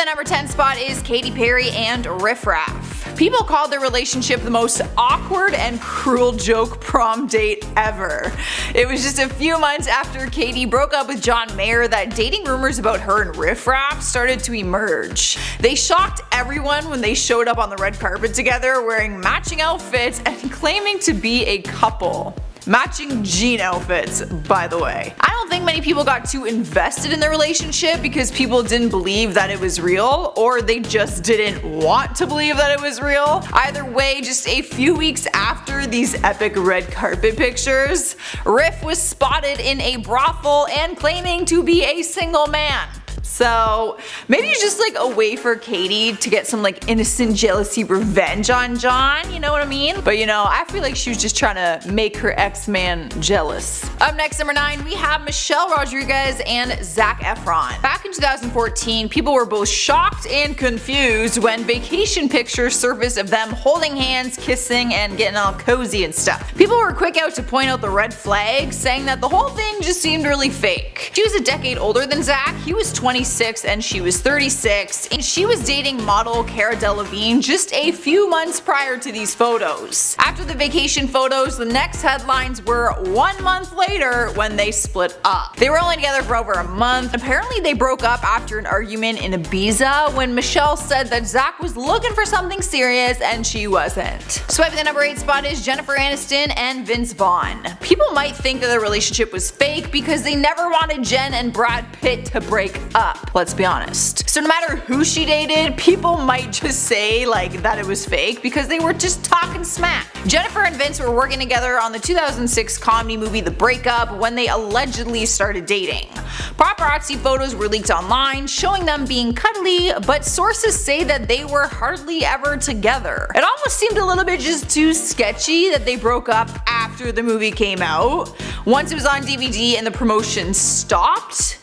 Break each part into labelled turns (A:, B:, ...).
A: number 10 spot is Katy Perry and Riff. People called their relationship the most awkward and cruel joke prom date ever. It was just a few months after Katy broke up with John Mayer that dating rumors about her and Riff Raff started to emerge. They shocked everyone when they showed up on the red carpet together wearing matching outfits and claiming to be a couple. Matching jean outfits, by the way. I don't think many people got too invested in the relationship because people didn't believe that it was real, or they just didn't want to believe that it was real. Either way, just a few weeks after these epic red carpet pictures, Riff was spotted in a brothel and claiming to be a single man. So maybe it's just like a way for Katy to get some like innocent jealousy revenge on John, you know what I mean? But I feel like she was just trying to make her ex-man jealous. Up next, number 9, we have Michelle Rodriguez and Zac Efron. Back in 2014, people were both shocked and confused when vacation pictures surfaced of them holding hands, kissing, and getting all cozy and stuff. People were quick out to point out the red flags, saying that the whole thing just seemed really fake. She was a decade older than Zac. He was 26 and she was 36, and she was dating model Cara Delevingne just a few months prior to these photos. After the vacation photos, the next headlines were 1 month later when they split up. They were only together for over a month. Apparently they broke up after an argument in Ibiza when Michelle said that Zac was looking for something serious and she wasn't. Swiping the number 8 spot is Jennifer Aniston and Vince Vaughn. People might think that their relationship was fake because they never wanted Jen and Brad Pitt to break up. Let's be honest. So no matter who she dated, people might just say that it was fake because they were just talking smack. Jennifer and Vince were working together on the 2006 comedy movie The Breakup when they allegedly started dating. Paparazzi photos were leaked online showing them being cuddly, but sources say that they were hardly ever together. It almost seemed a little bit just too sketchy that they broke up after the movie came out. Once it was on DVD and the promotion stopped,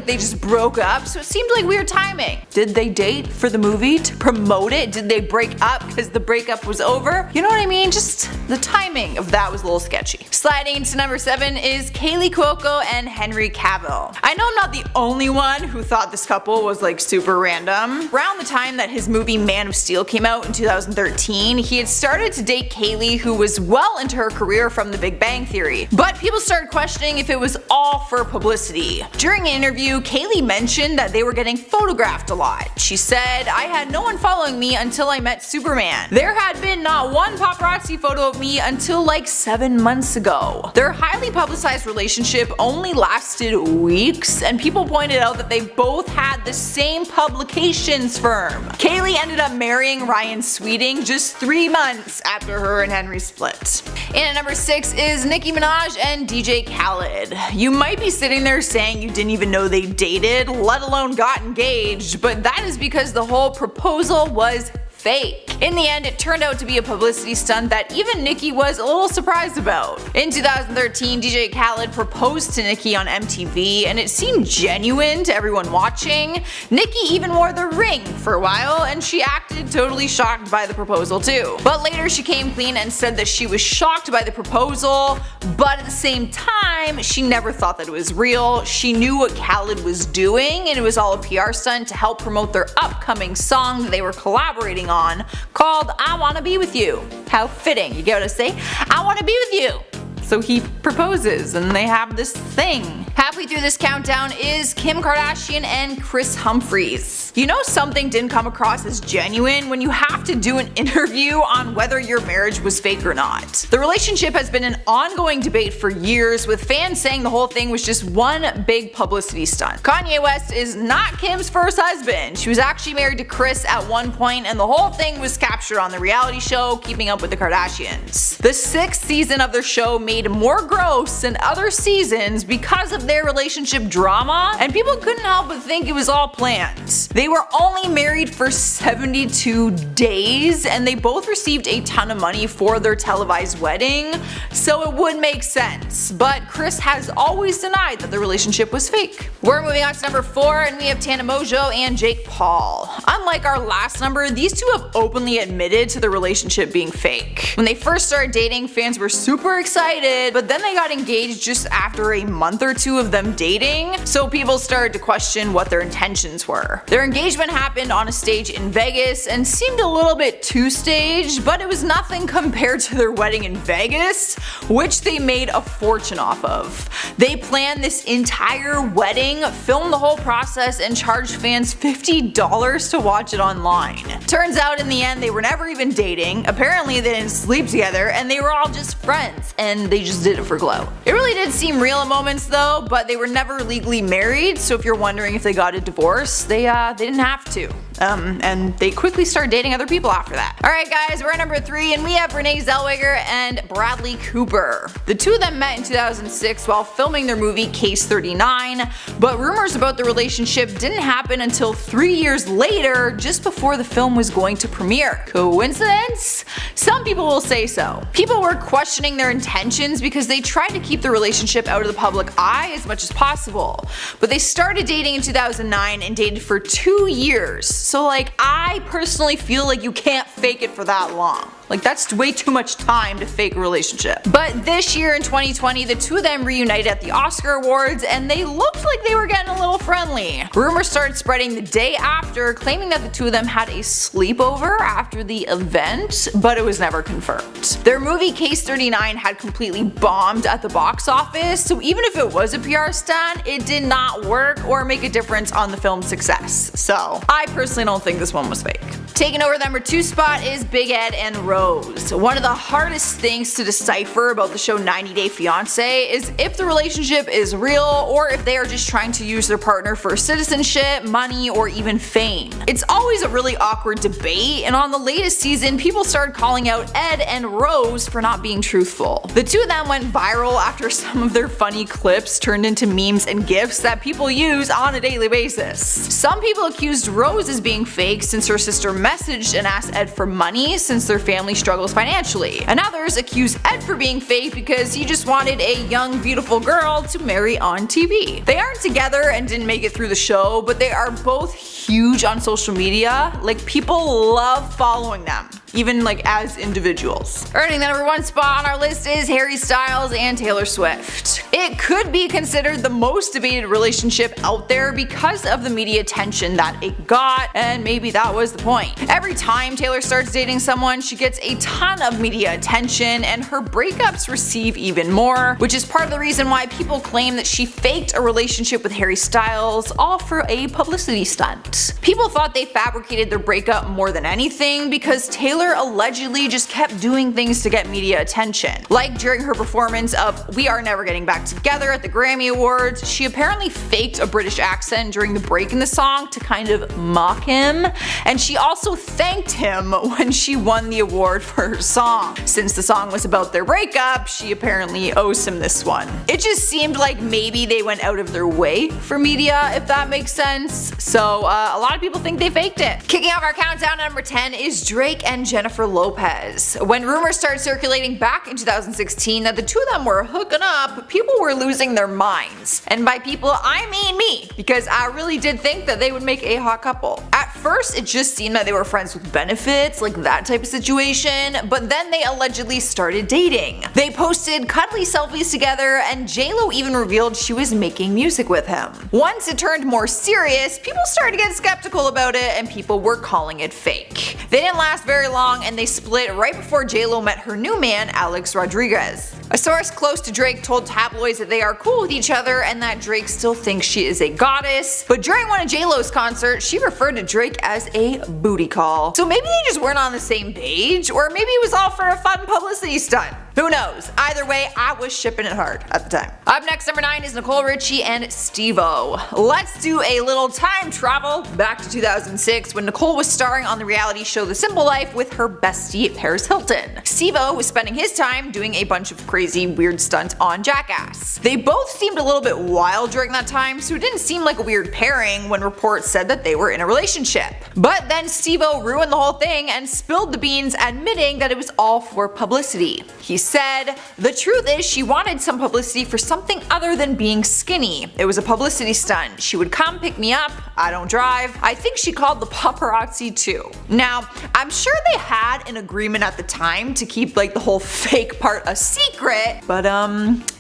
A: they just broke up, so it seemed like weird timing. Did they date for the movie to promote it? Did they break up because the breakup was over? You know what I mean? Just the timing of that was a little sketchy. Sliding to number 7 is Kaley Cuoco and Henry Cavill. I know I'm not the only one who thought this couple was super random. Around the time that his movie Man of Steel came out in 2013, he had started to date Kaylee, who was well into her career from The Big Bang Theory. But people started questioning if it was all for publicity. During an interview, Kaylee mentioned that they were getting photographed a lot. She said, "I had no one following me until I met Superman. There had been not one paparazzi photo of me until 7 months ago." Their highly publicized relationship only lasted weeks, and people pointed out that they both had the same publications firm. Kaylee ended up marrying Ryan Sweeting just 3 months after her and Henry split. And at number 6 is Nicki Minaj and DJ Khaled. You might be sitting there saying you didn't even know they dated, let alone got engaged, but that is because the whole proposal was fake. In the end, it turned out to be a publicity stunt that even Nicki was a little surprised about. In 2013, DJ Khaled proposed to Nicki on MTV, and it seemed genuine to everyone watching. Nicki even wore the ring for a while, and she acted totally shocked by the proposal too. But later she came clean and said that she was shocked by the proposal, but at the same time, she never thought that it was real. She knew what Khaled was doing, and it was all a PR stunt to help promote their upcoming song that they were collaborating on, called I Wanna Be With You. How fitting, you get what I say? I wanna be with you. So he proposes and they have this thing. Halfway through this countdown is Kim Kardashian and Kris Humphries. You know something didn't come across as genuine when you have to do an interview on whether your marriage was fake or not. The relationship has been an ongoing debate for years, with fans saying the whole thing was just one big publicity stunt. Kanye West is not Kim's first husband. She was actually married to Kris at one point, and the whole thing was captured on the reality show Keeping Up with the Kardashians. The 6th season of their show made more gross than other seasons because of their relationship drama, and people couldn't help but think it was all planned. They were only married for 72 days, and they both received a ton of money for their televised wedding, so it would make sense. But Kris has always denied that the relationship was fake. We're moving on to number 4, and we have Tana Mongeau and Jake Paul. Unlike our last number, these two have openly admitted to the relationship being fake. When they first started dating, fans were super excited, but then they got engaged just after a month or two two of them dating, so people started to question what their intentions were. Their engagement happened on a stage in Vegas and seemed a little bit too staged, but it was nothing compared to their wedding in Vegas, which they made a fortune off of. They planned this entire wedding, filmed the whole process, and charged fans $50 to watch it online. Turns out in the end they were never even dating, apparently they didn't sleep together, and they were all just friends, and they just did it for glow. It really did seem real in moments though, but they were never legally married, so if you're wondering if they got a divorce, they didn't have to. And they quickly started dating other people after that. Alright guys, we're at number 3 and we have Renee Zellweger and Bradley Cooper. The two of them met in 2006 while filming their movie Case 39, but rumors about the relationship didn't happen until 3 years later, just before the film was going to premiere. Coincidence? Some people will say so. People were questioning their intentions because they tried to keep the relationship out of the public eye as much as possible. But they started dating in 2009 and dated for 2 years. So like, I personally feel like you can't fake it for that long. Like, that's way too much time to fake a relationship. But this year in 2020, the two of them reunited at the Oscar Awards and they looked like they were getting a little friendly. Rumors started spreading the day after, claiming that the two of them had a sleepover after the event, but it was never confirmed. Their movie Case 39 had completely bombed at the box office, so even if it was a PR stunt, it did not work or make a difference on the film's success. So I personally don't think this one was fake. Taking over the number 2 spot is Big Ed and Rose. One of the hardest things to decipher about the show 90 Day Fiancé is if the relationship is real or if they are just trying to use their partner for citizenship, money, or even fame. It's always a really awkward debate, and on the latest season, people started calling out Ed and Rose for not being truthful. The two of them went viral after some of their funny clips turned into memes and gifs that people use on a daily basis. Some people accused Rose as being fake since her sister messaged and asked Ed for money since their family struggles financially, and others accuse Ed for being fake because he just wanted a young beautiful girl to marry on TV. They aren't together and didn't make it through the show, but they are both huge on social media. Like, people love following them, even like as individuals. Earning the number 1 spot on our list is Harry Styles and Taylor Swift. It could be considered the most debated relationship out there because of the media attention that it got, and maybe that was the point. Every time Taylor starts dating someone, she gets a ton of media attention, and her breakups receive even more, which is part of the reason why people claim that she faked a relationship with Harry Styles, all for a publicity stunt. People thought they fabricated their breakup more than anything because Taylor allegedly just kept doing things to get media attention. Like during her performance of We Are Never Getting Back Together at the Grammy Awards, she apparently faked a British accent during the break in the song to kind of mock him, and she also thanked him when she won the award for her song. Since the song was about their breakup, she apparently owes him this one. It just seemed like maybe they went out of their way for media, if that makes sense. So a lot of people think they faked it. Kicking off our countdown at number 10 is Drake and Jennifer Lopez. When rumors started circulating back in 2016 that the two of them were hooking up, people were losing their minds. And by people, I mean me, because I really did think that they would make a hot couple. At first, it just seemed that they were friends with benefits, like that type of situation, but then they allegedly started dating. They posted cuddly selfies together, and JLo even revealed she was making music with him. Once it turned more serious, people started to get skeptical about it, and people were calling it fake. They didn't last very long, and they split right before JLo met her new man, Alex Rodriguez. A source close to Drake told tabloids that they are cool with each other and that Drake still thinks she is a goddess, but during one of JLo's concerts, she referred to Drake as a booty call. So maybe they just weren't on the same page, or maybe it was all for a fun publicity stunt. Who knows? Either way, I was shipping it hard at the time. Up next, number 9 is Nicole Richie and Steve-O. Let's do a little time travel back to 2006 when Nicole was starring on the reality show The Simple Life with her bestie Paris Hilton. Steve-O was spending his time doing a bunch of crazy weird stunts on Jackass. They both seemed a little bit wild during that time, so it didn't seem like a weird pairing when reports said that they were in a relationship. But then Steve-O ruined the whole thing and spilled the beans, admitting that it was all for publicity. He said, "The truth is she wanted some publicity for something other than being skinny. It was a publicity stunt. She would come pick me up. I don't drive. I think she called the paparazzi too." Now, I'm sure they had an agreement at the time to keep like the whole fake part a secret, but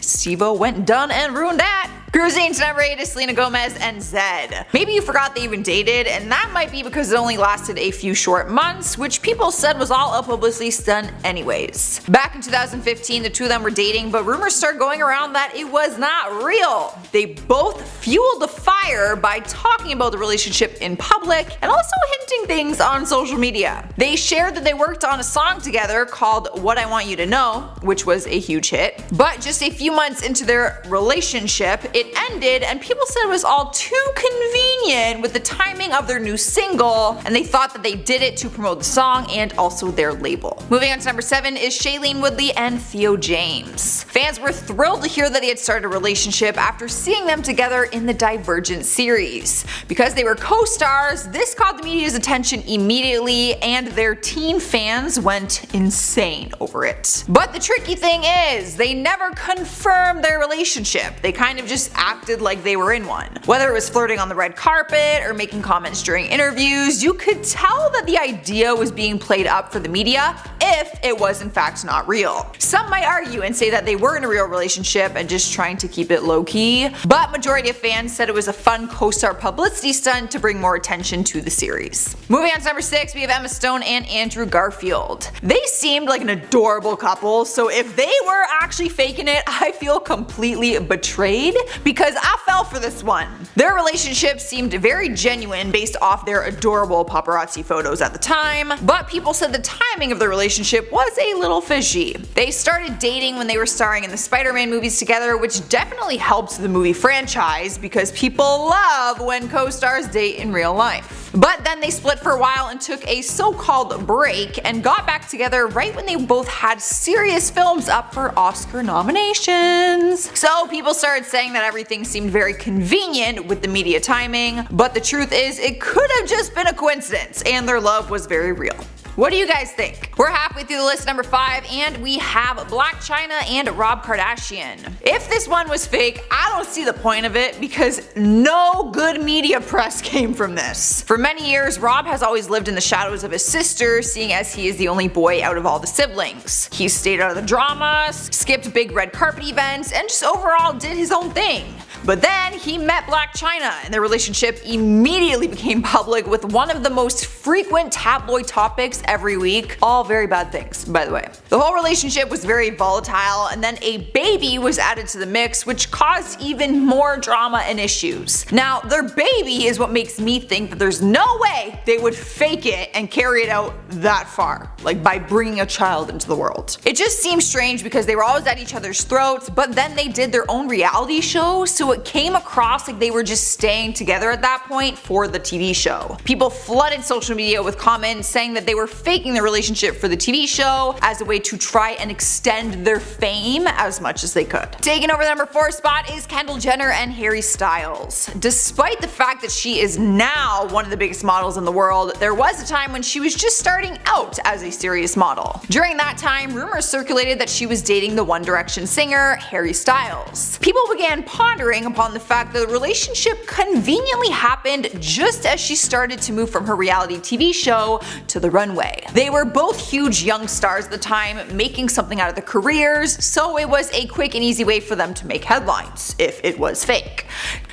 A: Steve-O went and done and ruined that. Cruising to number 8 is Selena Gomez and Zedd. Maybe you forgot they even dated, and that might be because it only lasted a few short months, which people said was all a publicity stunt anyways. Back in 2015, the two of them were dating, but rumors started going around that it was not real. They both fueled the fire by talking about the relationship in public and also hinting things on social media. They shared that they worked on a song together called What I Want You to Know, which was a huge hit. But just a few months into their relationship, it ended, and people said it was all too convenient with the timing of their new single, and they thought that they did it to promote the song and also their label. Moving on to number 7 is Shailene Woodley and Theo James. Fans were thrilled to hear that they had started a relationship after seeing them together in the Divergent series. Because they were co-stars, this caught the media's attention immediately, and their teen fans went insane over it. But the tricky thing is, they never confirmed their relationship. They kind of just acted like they were in one. Whether it was flirting on the red carpet or making comments during interviews, you could tell that the idea was being played up for the media if it was in fact not real. Some might argue and say that they were in a real relationship and just trying to keep it low-key, but majority of fans said it was a fun co-star publicity stunt to bring more attention to the series. Moving on to number 6, we have Emma Stone and Andrew Garfield. They seemed like an adorable couple, so if they were actually faking it, I feel completely betrayed because I fell for this one. Their relationship seemed very genuine based off their adorable paparazzi photos at the time, but people said the timing of the relationship was a little fishy. They started dating when they were starring in the Spider-Man movies together, which definitely helped the movie franchise because people love when co-stars date in real life. But then they split for a while and took a so-called break and got back together right when they both had serious films up for Oscar nominations. So people started saying that everything seemed very convenient with the media timing, but the truth is it could have just been a coincidence and their love was very real. What do you guys think? We're halfway through the list, number 5, and we have Blac Chyna and Rob Kardashian. If this one was fake, I don't see the point of it because no good media press came from this. For many years, Rob has always lived in the shadows of his sister, seeing as he is the only boy out of all the siblings. He stayed out of the drama, skipped big red carpet events, and just overall did his own thing. But then he met Blac Chyna, and their relationship immediately became public with one of the most frequent tabloid topics every week. All very bad things, by the way. The whole relationship was very volatile, and then a baby was added to the mix, which caused even more drama and issues. Now, their baby is what makes me think that there's no way they would fake it and carry it out that far, like by bringing a child into the world. It just seems strange because they were always at each other's throats, but then they did their own reality show, so it came across like they were just staying together at that point for the TV show. People flooded social media with comments saying that they were faking their relationship for the TV show as a way to try and extend their fame as much as they could. Taking over the number 4 spot is Kendall Jenner and Harry Styles. Despite the fact that she is now one of the biggest models in the world, there was a time when she was just starting out as a serious model. During that time, rumors circulated that she was dating the One Direction singer Harry Styles. People began pondering upon the fact that the relationship conveniently happened just as she started to move from her reality TV show to the runway. They were both huge young stars at the time, making something out of their careers, so it was a quick and easy way for them to make headlines, if it was fake.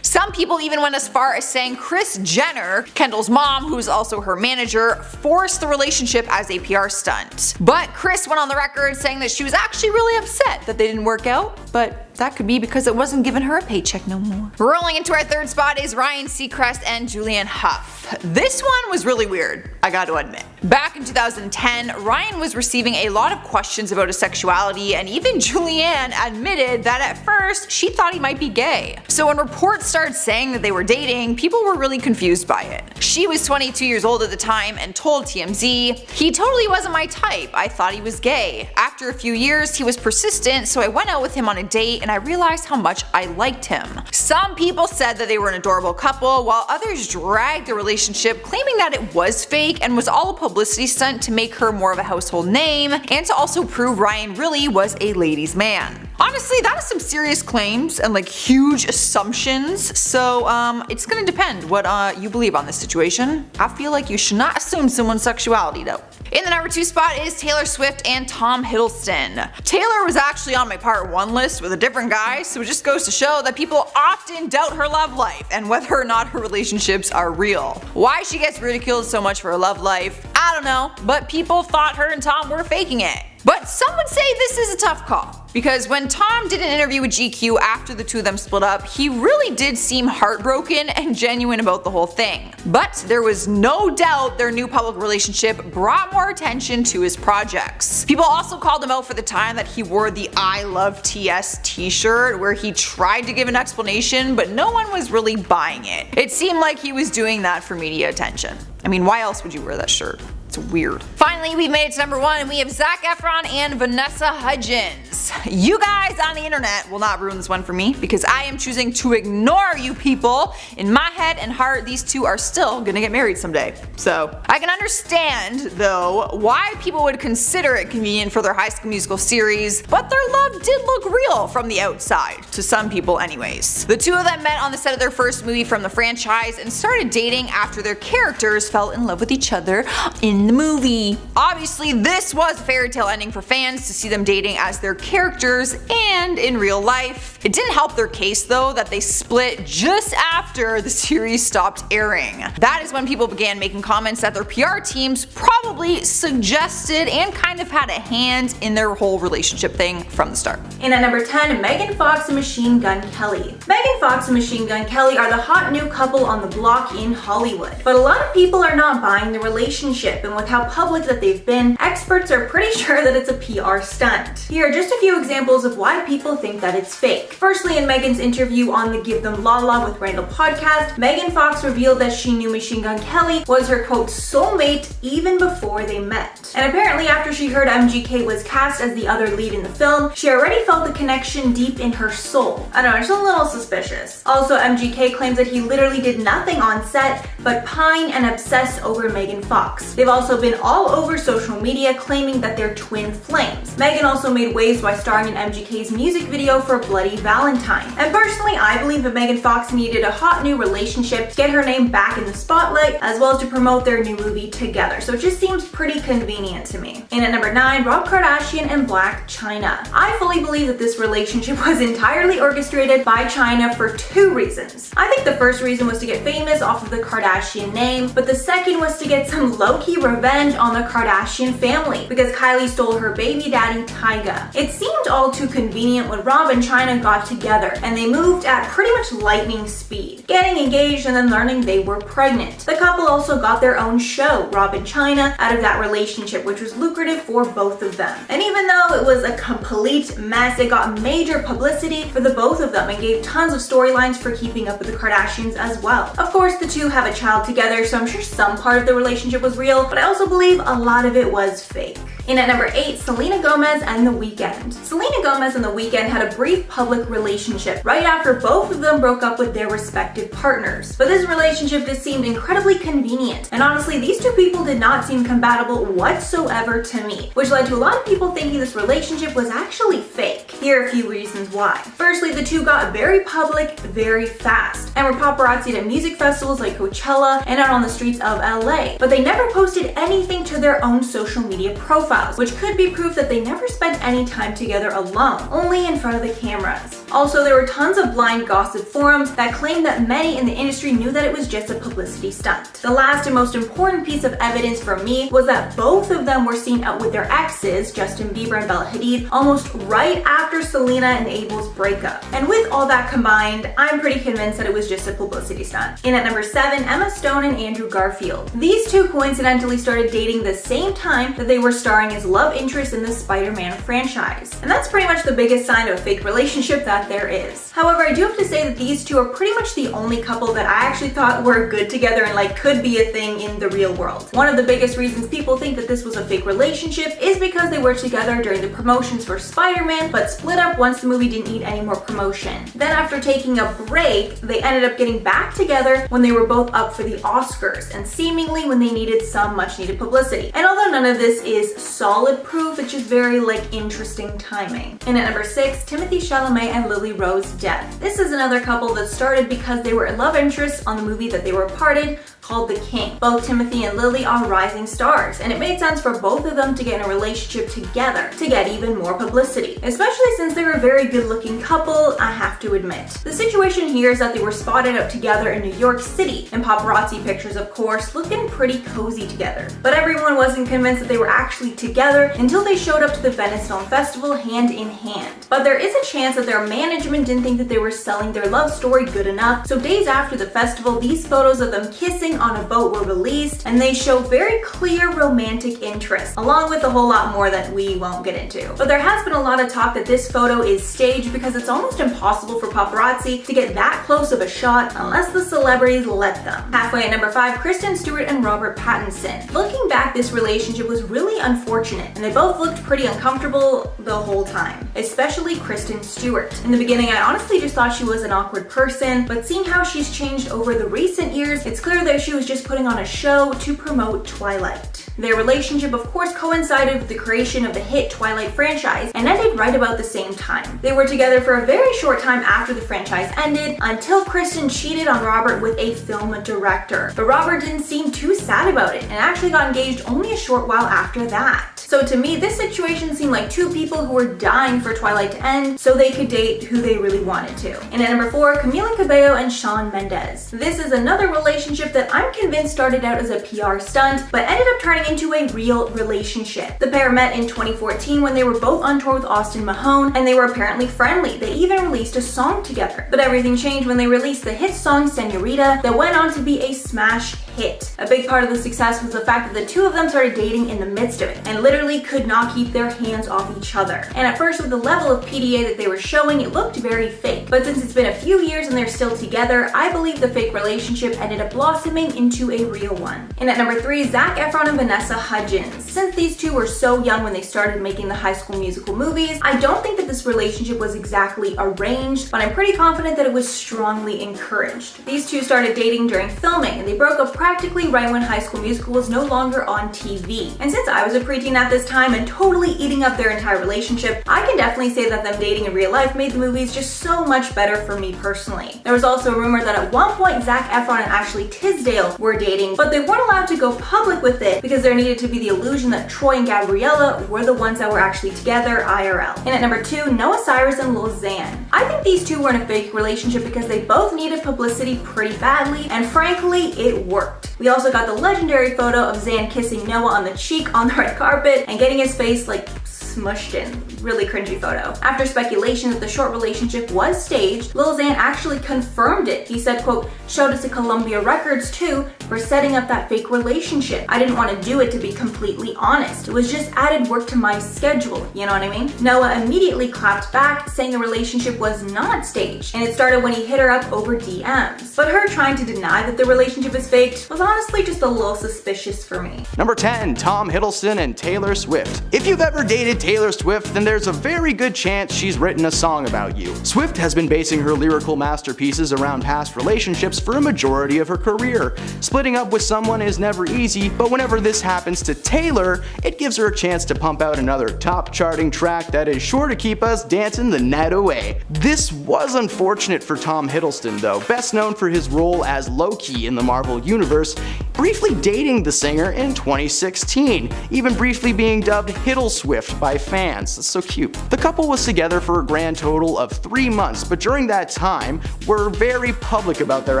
A: Some people even went as far as saying Kris Jenner, Kendall's mom, who is also her manager, forced the relationship as a PR stunt. But Kris went on the record saying that she was actually really upset that they didn't work out, but that could be because it wasn't giving her a paycheck no more. Rolling into our 3rd spot is Ryan Seacrest and Julianne Hough. This one was really weird, I gotta admit. Back in 2010, Ryan was receiving a lot of questions about his sexuality, and even Julianne admitted that at first she thought he might be gay. So when reports started saying that they were dating, people were really confused by it. She was 22 years old at the time and told TMZ, "He totally wasn't my type, I thought he was gay. After a few years he was persistent, so I went out with him on a date and I realized how much I liked him." Some people said that they were an adorable couple, while others dragged the relationship, claiming that it was fake and was all a publicity stunt to make her more of a household name and to also prove Ryan really was a ladies' man. Honestly, that is some serious claims and like huge assumptions, so it's gonna depend what you believe on this situation. I feel like you should not assume someone's sexuality though. In the number 2 spot is Taylor Swift and Tom Hiddleston. Taylor was actually on my part 1 list with a different guy, so it just goes to show that people often doubt her love life and whether or not her relationships are real. Why she gets ridiculed so much for her love life, I don't know, but people thought her and Tom were faking it. But some would say this is a tough call, because when Tom did an interview with GQ after the two of them split up, he really did seem heartbroken and genuine about the whole thing. But there was no doubt their new public relationship brought more attention to his projects. People also called him out for the time that he wore the I Love TS t-shirt, where he tried to give an explanation but no one was really buying it. It seemed like he was doing that for media attention. I mean, why else would you wear that shirt? It's weird. Finally, we made it to number 1 and we have Zac Efron and Vanessa Hudgens. You guys on the internet will not ruin this one for me, because I am choosing to ignore you people. In my head and heart, these two are still gonna get married someday. So I can understand though why people would consider it convenient for their High School Musical series, but their love did look real from the outside, to some people anyways. The two of them met on the set of their first movie from the franchise and started dating after their characters fell in love with each other in the movie. Obviously, this was a fairy tale ending for fans to see them dating as their characters and in real life. It didn't help their case though that they split just after the series stopped airing. That is when people began making comments that their PR teams probably suggested and kind of had a hand in their whole relationship thing from the start.
B: And at number 10, Megan Fox and Machine Gun Kelly. Megan Fox and Machine Gun Kelly are the hot new couple on the block in Hollywood. But a lot of people are not buying the relationship, and with how public that they've been, experts are pretty sure that it's a PR stunt. Here are just a few examples of why people think that it's fake. Firstly, in Megan's interview on the Give Them Lala with Randall podcast, Megan Fox revealed that she knew Machine Gun Kelly was her quote soulmate even before they met. And apparently after she heard MGK was cast as the other lead in the film, she already felt the connection deep in her soul. I don't know, it's a little suspicious. Also, MGK claims that he literally did nothing on set but pine and obsess over Megan Fox. They've also been all over social media claiming that they're twin flames. Megan also made waves by starring in MGK's music video for Bloody Valentine. And personally, I believe that Megan Fox needed a hot new relationship to get her name back in the spotlight, as well as to promote their new movie together. So it just seems pretty convenient to me. And at number 9, Rob Kardashian and Blac Chyna. I fully believe that this relationship was entirely orchestrated by Chyna for 2 reasons. I think the first reason was to get famous off of the Kardashian name, but the second was to get some low-key revenge on the Kardashian family, because Kylie stole her baby daddy Tyga. It seemed all too convenient when Rob and Chyna got together, and they moved at pretty much lightning speed, getting engaged and then learning they were pregnant. The couple also got their own show, Rob and Chyna, out of that relationship, which was lucrative for both of them. And even though it was a complete mess, it got major publicity for the both of them and gave tons of storylines for keeping up with the Kardashians as well. Of course, the two have a child together, so I'm sure some part of the relationship was real, but I also believe a lot of it was fake. And at number 8, Selena Gomez and The Weeknd. Selena Gomez and The Weeknd had a brief public relationship right after both of them broke up with their respective partners. But this relationship just seemed incredibly convenient, and honestly, these two people did not seem compatible whatsoever to me, which led to a lot of people thinking this relationship was actually fake. Here are a few reasons why. Firstly, the two got very public very fast, and were paparazzied at music festivals like Coachella and out on the streets of LA, but they never posted anything to their own social media profiles, which could be proof that they never spent any time together alone, only in front of the cameras. Also, there were tons of blind gossip forums that claimed that many in the industry knew that it was just a publicity stunt. The last and most important piece of evidence for me was that both of them were seen out with their exes, Justin Bieber and Bella Hadid, almost right after Selena and Abel's breakup. And with all that combined, I'm pretty convinced that it was just a publicity stunt. And at number 7, Emma Stone and Andrew Garfield. These two coincidentally started dating the same time that they were starring as love interests in the Spider-Man franchise. And that's pretty much the biggest sign of a fake relationship that there is. However, I do have to say that these two are pretty much the only couple that I actually thought were good together and like could be a thing in the real world. One of the biggest reasons people think that this was a fake relationship is because they were together during the promotions for Spider-Man, but split up once the movie didn't need any more promotion. Then after taking a break, they ended up getting back together when they were both up for the Oscars, and seemingly when they needed some much needed publicity. And although none of this is solid proof, it's just very like interesting timing. And at number 6, Timothée Chalamet and Lily Rose Depp. This is another couple that started because they were love interests on the movie that they were parted, called The King. Both Timothy and Lily are rising stars, and it made sense for both of them to get in a relationship together to get even more publicity, especially since they're a very good-looking couple, I have to admit. The situation here is that they were spotted up together in New York City, and paparazzi pictures, of course, looking pretty cozy together. But everyone wasn't convinced that they were actually together until they showed up to the Venice Film Festival hand in hand. But there is a chance that their management didn't think that they were selling their love story good enough, so days after the festival, these photos of them kissing on a boat were released, and they show very clear romantic interest, along with a whole lot more that we won't get into. But there has been a lot of talk that this photo is staged because it's almost impossible for paparazzi to get that close of a shot unless the celebrities let them. Halfway at number 5, Kristen Stewart and Robert Pattinson. Looking back, this relationship was really unfortunate, and they both looked pretty uncomfortable the whole time, especially Kristen Stewart. In the beginning, I honestly just thought she was an awkward person, but seeing how she's changed over the recent years, it's clear that she was just putting on a show to promote Twilight. Their relationship, of course, coincided with the creation of the hit Twilight franchise and ended right about the same time. They were together for a very short time after the franchise ended, until Kristen cheated on Robert with a film director. But Robert didn't seem too sad about it and actually got engaged only a short while after that. So to me, this situation seemed like two people who were dying for Twilight to end so they could date who they really wanted to. And at number 4, Camila Cabello and Shawn Mendes. This is another relationship that I'm convinced started out as a PR stunt, but ended up turning into a real relationship. The pair met in 2014 when they were both on tour with Austin Mahone, and they were apparently friendly. They even released a song together. But everything changed when they released the hit song Senorita that went on to be a smash hit. A big part of the success was the fact that the two of them started dating in the midst of it, and literally could not keep their hands off each other. And at first, with the level of PDA that they were showing, it looked very fake. But since it's been a few years and they're still together, I believe the fake relationship ended up blossoming into a real one. And at number 3, Zac Efron and Vanessa Hudgens. Since these two were so young when they started making the High School Musical movies, I don't think that this relationship was exactly arranged, but I'm pretty confident that it was strongly encouraged. These two started dating during filming, and they broke up practically right when High School Musical was no longer on TV. And since I was a preteen at this time and totally eating up their entire relationship, I can definitely say that them dating in real life made the movies just so much better for me personally. There was also a rumor that at one point Zac Efron and Ashley Tisdale were dating, but they weren't allowed to go public with it because there needed to be the illusion that Troy and Gabriella were the ones that were actually together IRL. And at number 2, Noah Cyrus and Lil Xan. I think these two were in a fake relationship because they both needed publicity pretty badly, and frankly, it worked. We also got the legendary photo of Xan kissing Noah on the cheek on the red carpet and getting his face like smushed in. Really cringy photo. After speculation that the short relationship was staged, Lil Xan actually confirmed it. He said, quote, "Showed us to Columbia Records too for setting up that fake relationship. I didn't want to do it, to be completely honest. It was just added work to my schedule, you know what I mean?" Noah immediately clapped back, saying the relationship was not staged, and it started when he hit her up over DMs. But her trying to deny that the relationship is faked was honestly just a little suspicious for me.
C: Number 10, Tom Hiddleston and Taylor Swift. If you've ever dated Taylor Swift, then there's a very good chance she's written a song about you. Swift has been basing her lyrical masterpieces around past relationships for a majority of her career. Splitting up with someone is never easy, but whenever this happens to Taylor, it gives her a chance to pump out another top charting track that is sure to keep us dancing the night away. This was unfortunate for Tom Hiddleston though, best known for his role as Loki in the Marvel Universe, briefly dating the singer in 2016, even briefly being dubbed Hiddle Swift by fans. That's so cute. The couple was together for a grand total of 3 months, but during that time were very public about their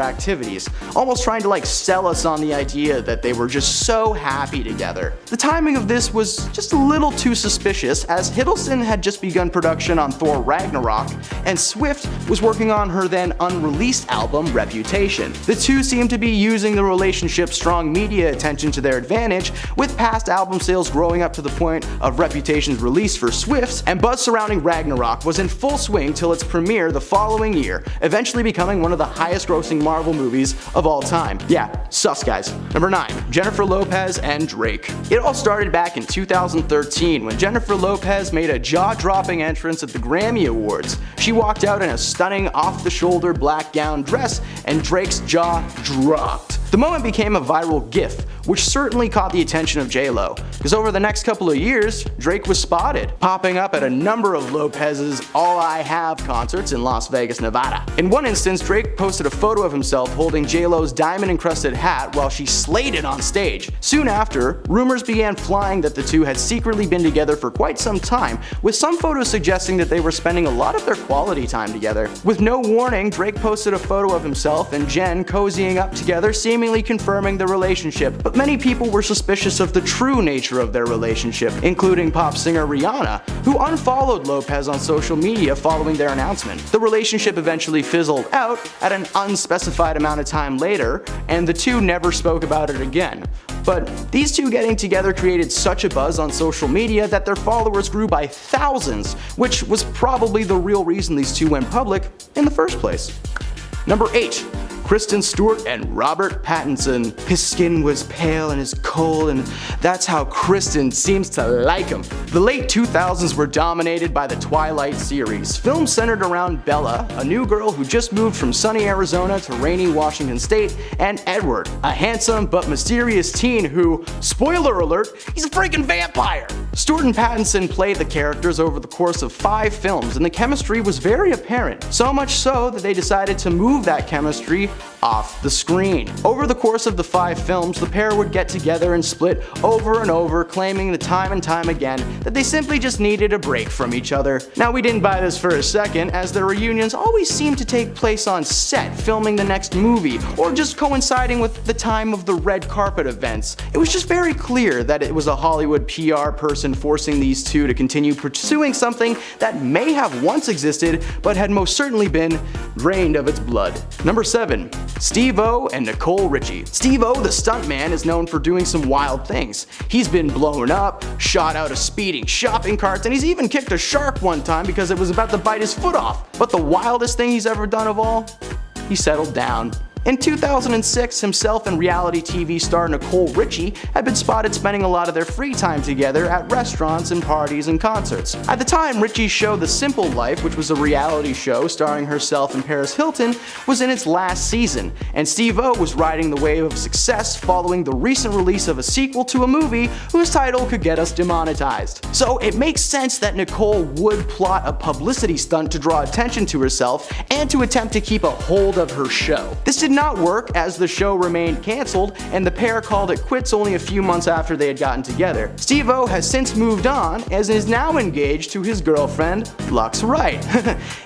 C: activities, almost trying to sell us on the idea that they were just so happy together. The timing of this was just a little too suspicious, as Hiddleston had just begun production on Thor Ragnarok, and Swift was working on her then unreleased album Reputation. The two seemed to be using the relationship's strong media attention to their advantage, with past album sales growing up to the point of Reputation's release for Swift, and buzz surrounding Ragnarok was in full swing till its premiere the following year, eventually becoming one of the highest grossing Marvel movies of all time. Yeah, sus guys. Number 9, Jennifer Lopez and Drake. It all started back in 2013 when Jennifer Lopez made a jaw-dropping entrance at the Grammy Awards. She walked out in a stunning off-the-shoulder black gown dress, and Drake's jaw dropped. The moment became a viral GIF, which certainly caught the attention of J-Lo, because over the next couple of years, Drake was spotted, popping up at a number of Lopez's All I Have concerts in Las Vegas, Nevada. In one instance, Drake posted a photo of himself holding J-Lo's diamond-encrusted hat while she slayed it on stage. Soon after, rumors began flying that the two had secretly been together for quite some time, with some photos suggesting that they were spending a lot of their quality time together. With no warning, Drake posted a photo of himself and Jen cozying up together, seemingly confirming the relationship. But many people were suspicious of the true nature of their relationship, including pop singer Rihanna, who unfollowed Lopez on social media following their announcement. The relationship eventually fizzled out at an unspecified amount of time later, and the two never spoke about it again. But these two getting together created such a buzz on social media that their followers grew by thousands, which was probably the real reason these two went public in the first place. Number 8. Kristen Stewart and Robert Pattinson. His skin was pale and his cold, and that's how Kristen seems to like him. The late 2000s were dominated by the Twilight series, films centered around Bella, a new girl who just moved from sunny Arizona to rainy Washington State, and Edward, a handsome but mysterious teen who, spoiler alert, he's a freaking vampire. Stewart and Pattinson played the characters over the course of 5 films, and the chemistry was very apparent, so much so that they decided to move that chemistry off the screen. Over the course of the 5 films, the pair would get together and split over and over, claiming the time and time again that they simply just needed a break from each other. Now, we didn't buy this for a second, as their reunions always seemed to take place on set, filming the next movie, or just coinciding with the time of the red carpet events. It was just very clear that it was a Hollywood PR person forcing these two to continue pursuing something that may have once existed, but had most certainly been drained of its blood. Number 7. Steve-O and Nicole Richie. Steve-O, the stuntman, is known for doing some wild things. He's been blown up, shot out of speeding shopping carts, and he's even kicked a shark one time because it was about to bite his foot off. But the wildest thing he's ever done of all? He settled down. In 2006, himself and reality TV star Nicole Richie had been spotted spending a lot of their free time together at restaurants and parties and concerts. At the time, Richie's show The Simple Life, which was a reality show starring herself and Paris Hilton, was in its last season, and Steve-O was riding the wave of success following the recent release of a sequel to a movie whose title could get us demonetized. So it makes sense that Nicole would plot a publicity stunt to draw attention to herself and to attempt to keep a hold of her show. This did not work, as the show remained cancelled, and the pair called it quits only a few months after they had gotten together. Steve-O has since moved on, as is now engaged to his girlfriend, Lux Wright.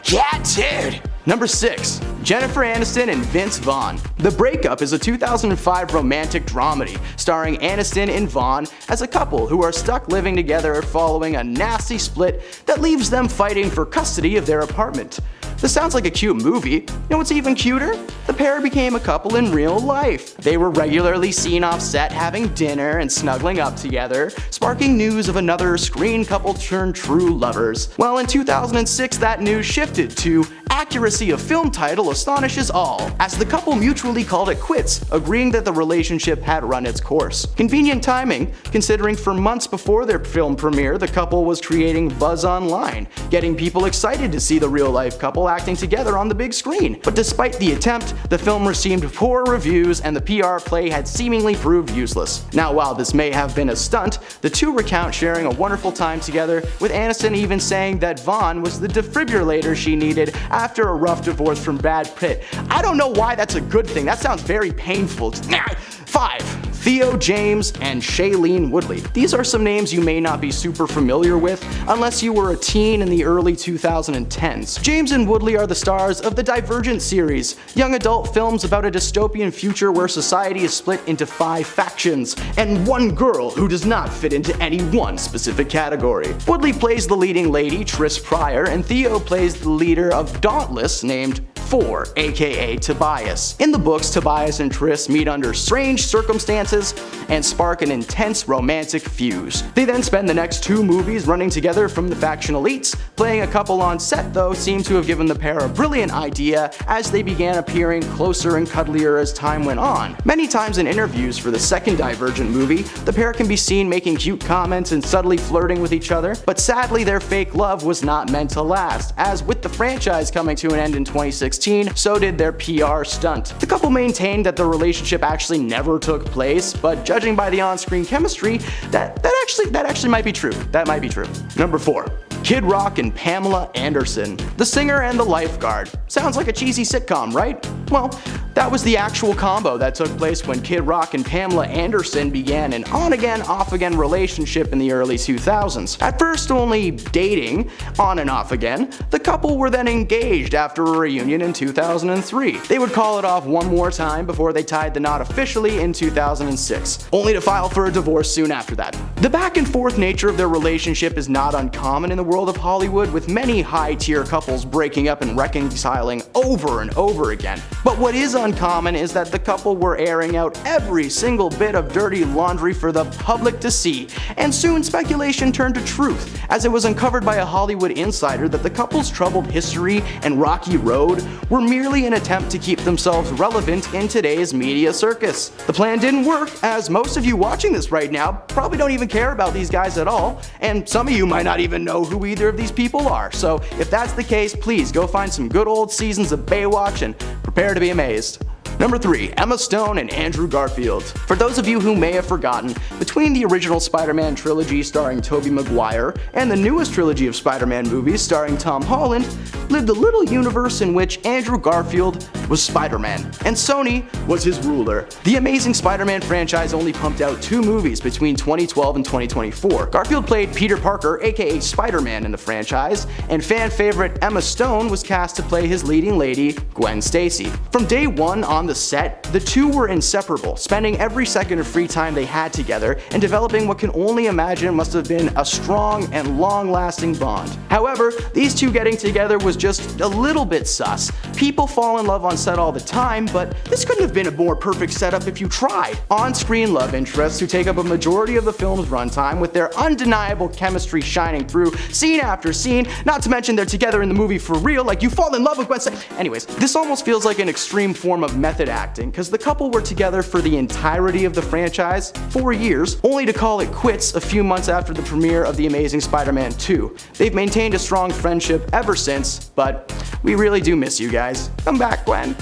C: Yeah, dude! Number 6. Jennifer Aniston and Vince Vaughn. The Breakup is a 2005 romantic dramedy starring Aniston and Vaughn as a couple who are stuck living together following a nasty split that leaves them fighting for custody of their apartment. This sounds like a cute movie. You know what's even cuter? The pair became a couple in real life. They were regularly seen off set having dinner and snuggling up together, sparking news of another screen couple turned true lovers. Well, in 2006, that news shifted to accuracy of film title astonishes all, as the couple mutually called it quits, agreeing that the relationship had run its course. Convenient timing, considering for months before their film premiere, the couple was creating buzz online, getting people excited to see the real-life couple acting together on the big screen. But despite the attempt, the film received poor reviews and the PR play had seemingly proved useless. Now, while this may have been a stunt, the two recount sharing a wonderful time together, with Aniston even saying that Vaughn was the defibrillator she needed after a rough divorce from Brad Pitt. I don't know why that's a good thing. That sounds very painful. 5. Theo James and Shailene Woodley. These are some names you may not be super familiar with unless you were a teen in the early 2010s. James and Woodley are the stars of the Divergent series, young adult films about a dystopian future where society is split into 5 factions, and one girl who does not fit into any one specific category. Woodley plays the leading lady, Tris Pryor, and Theo plays the leader of Dauntless, named 4, aka Tobias. In the books, Tobias and Tris meet under strange circumstances and spark an intense romantic fuse. They then spend the next 2 movies running together from the faction elites. Playing a couple on set, though, seemed to have given the pair a brilliant idea as they began appearing closer and cuddlier as time went on. Many times in interviews for the second Divergent movie, the pair can be seen making cute comments and subtly flirting with each other, but sadly their fake love was not meant to last, as with the franchise coming to an end in 2016, 2016, so did their PR stunt. The couple maintained that the relationship actually never took place, but judging by the on-screen chemistry, that actually might be true. That might be true. Number 4. Kid Rock and Pamela Anderson. The singer and the lifeguard. Sounds like a cheesy sitcom, right? Well, that was the actual combo that took place when Kid Rock and Pamela Anderson began an on-again, off-again relationship in the early 2000s. At first only dating, on and off again, the couple were then engaged after a reunion in 2003. They would call it off one more time before they tied the knot officially in 2006, only to file for a divorce soon after that. The back and forth nature of their relationship is not uncommon in the world of Hollywood, with many high-tier couples breaking up and reconciling over and over again. But what is uncommon is that the couple were airing out every single bit of dirty laundry for the public to see, and soon speculation turned to truth, as it was uncovered by a Hollywood insider that the couple's troubled history and rocky road were merely an attempt to keep themselves relevant in today's media circus. The plan didn't work, as most of you watching this right now probably don't even care about these guys at all, and some of you might not even know who either of these people are. So if that's the case, please go find some good old seasons of Baywatch and prepare to be amazed. Number 3. Emma Stone and Andrew Garfield. For those of you who may have forgotten, between the original Spider-Man trilogy starring Tobey Maguire and the newest trilogy of Spider-Man movies starring Tom Holland, lived a little universe in which Andrew Garfield was Spider-Man, and Sony was his ruler. The Amazing Spider-Man franchise only pumped out 2 movies between 2012 and 2024. Garfield played Peter Parker, aka Spider-Man, in the franchise, and fan favorite Emma Stone was cast to play his leading lady, Gwen Stacy. From day one on the set, the two were inseparable, spending every second of free time they had together and developing what can only imagine must have been a strong and long-lasting bond. However, these two getting together was just a little bit sus. People fall in love on set all the time, but this couldn't have been a more perfect setup if you tried. On-screen love interests who take up a majority of the film's runtime, with their undeniable chemistry shining through scene after scene, not to mention they're together in the movie for real, like you fall in love with Gwen Stacy. Anyways, this almost feels like an extreme form of method acting, because the couple were together for the entirety of the franchise, 4 years, only to call it quits a few months after the premiere of The Amazing Spider-Man 2. They've maintained a strong friendship ever since, but we really do miss you guys. Come back, Gwen.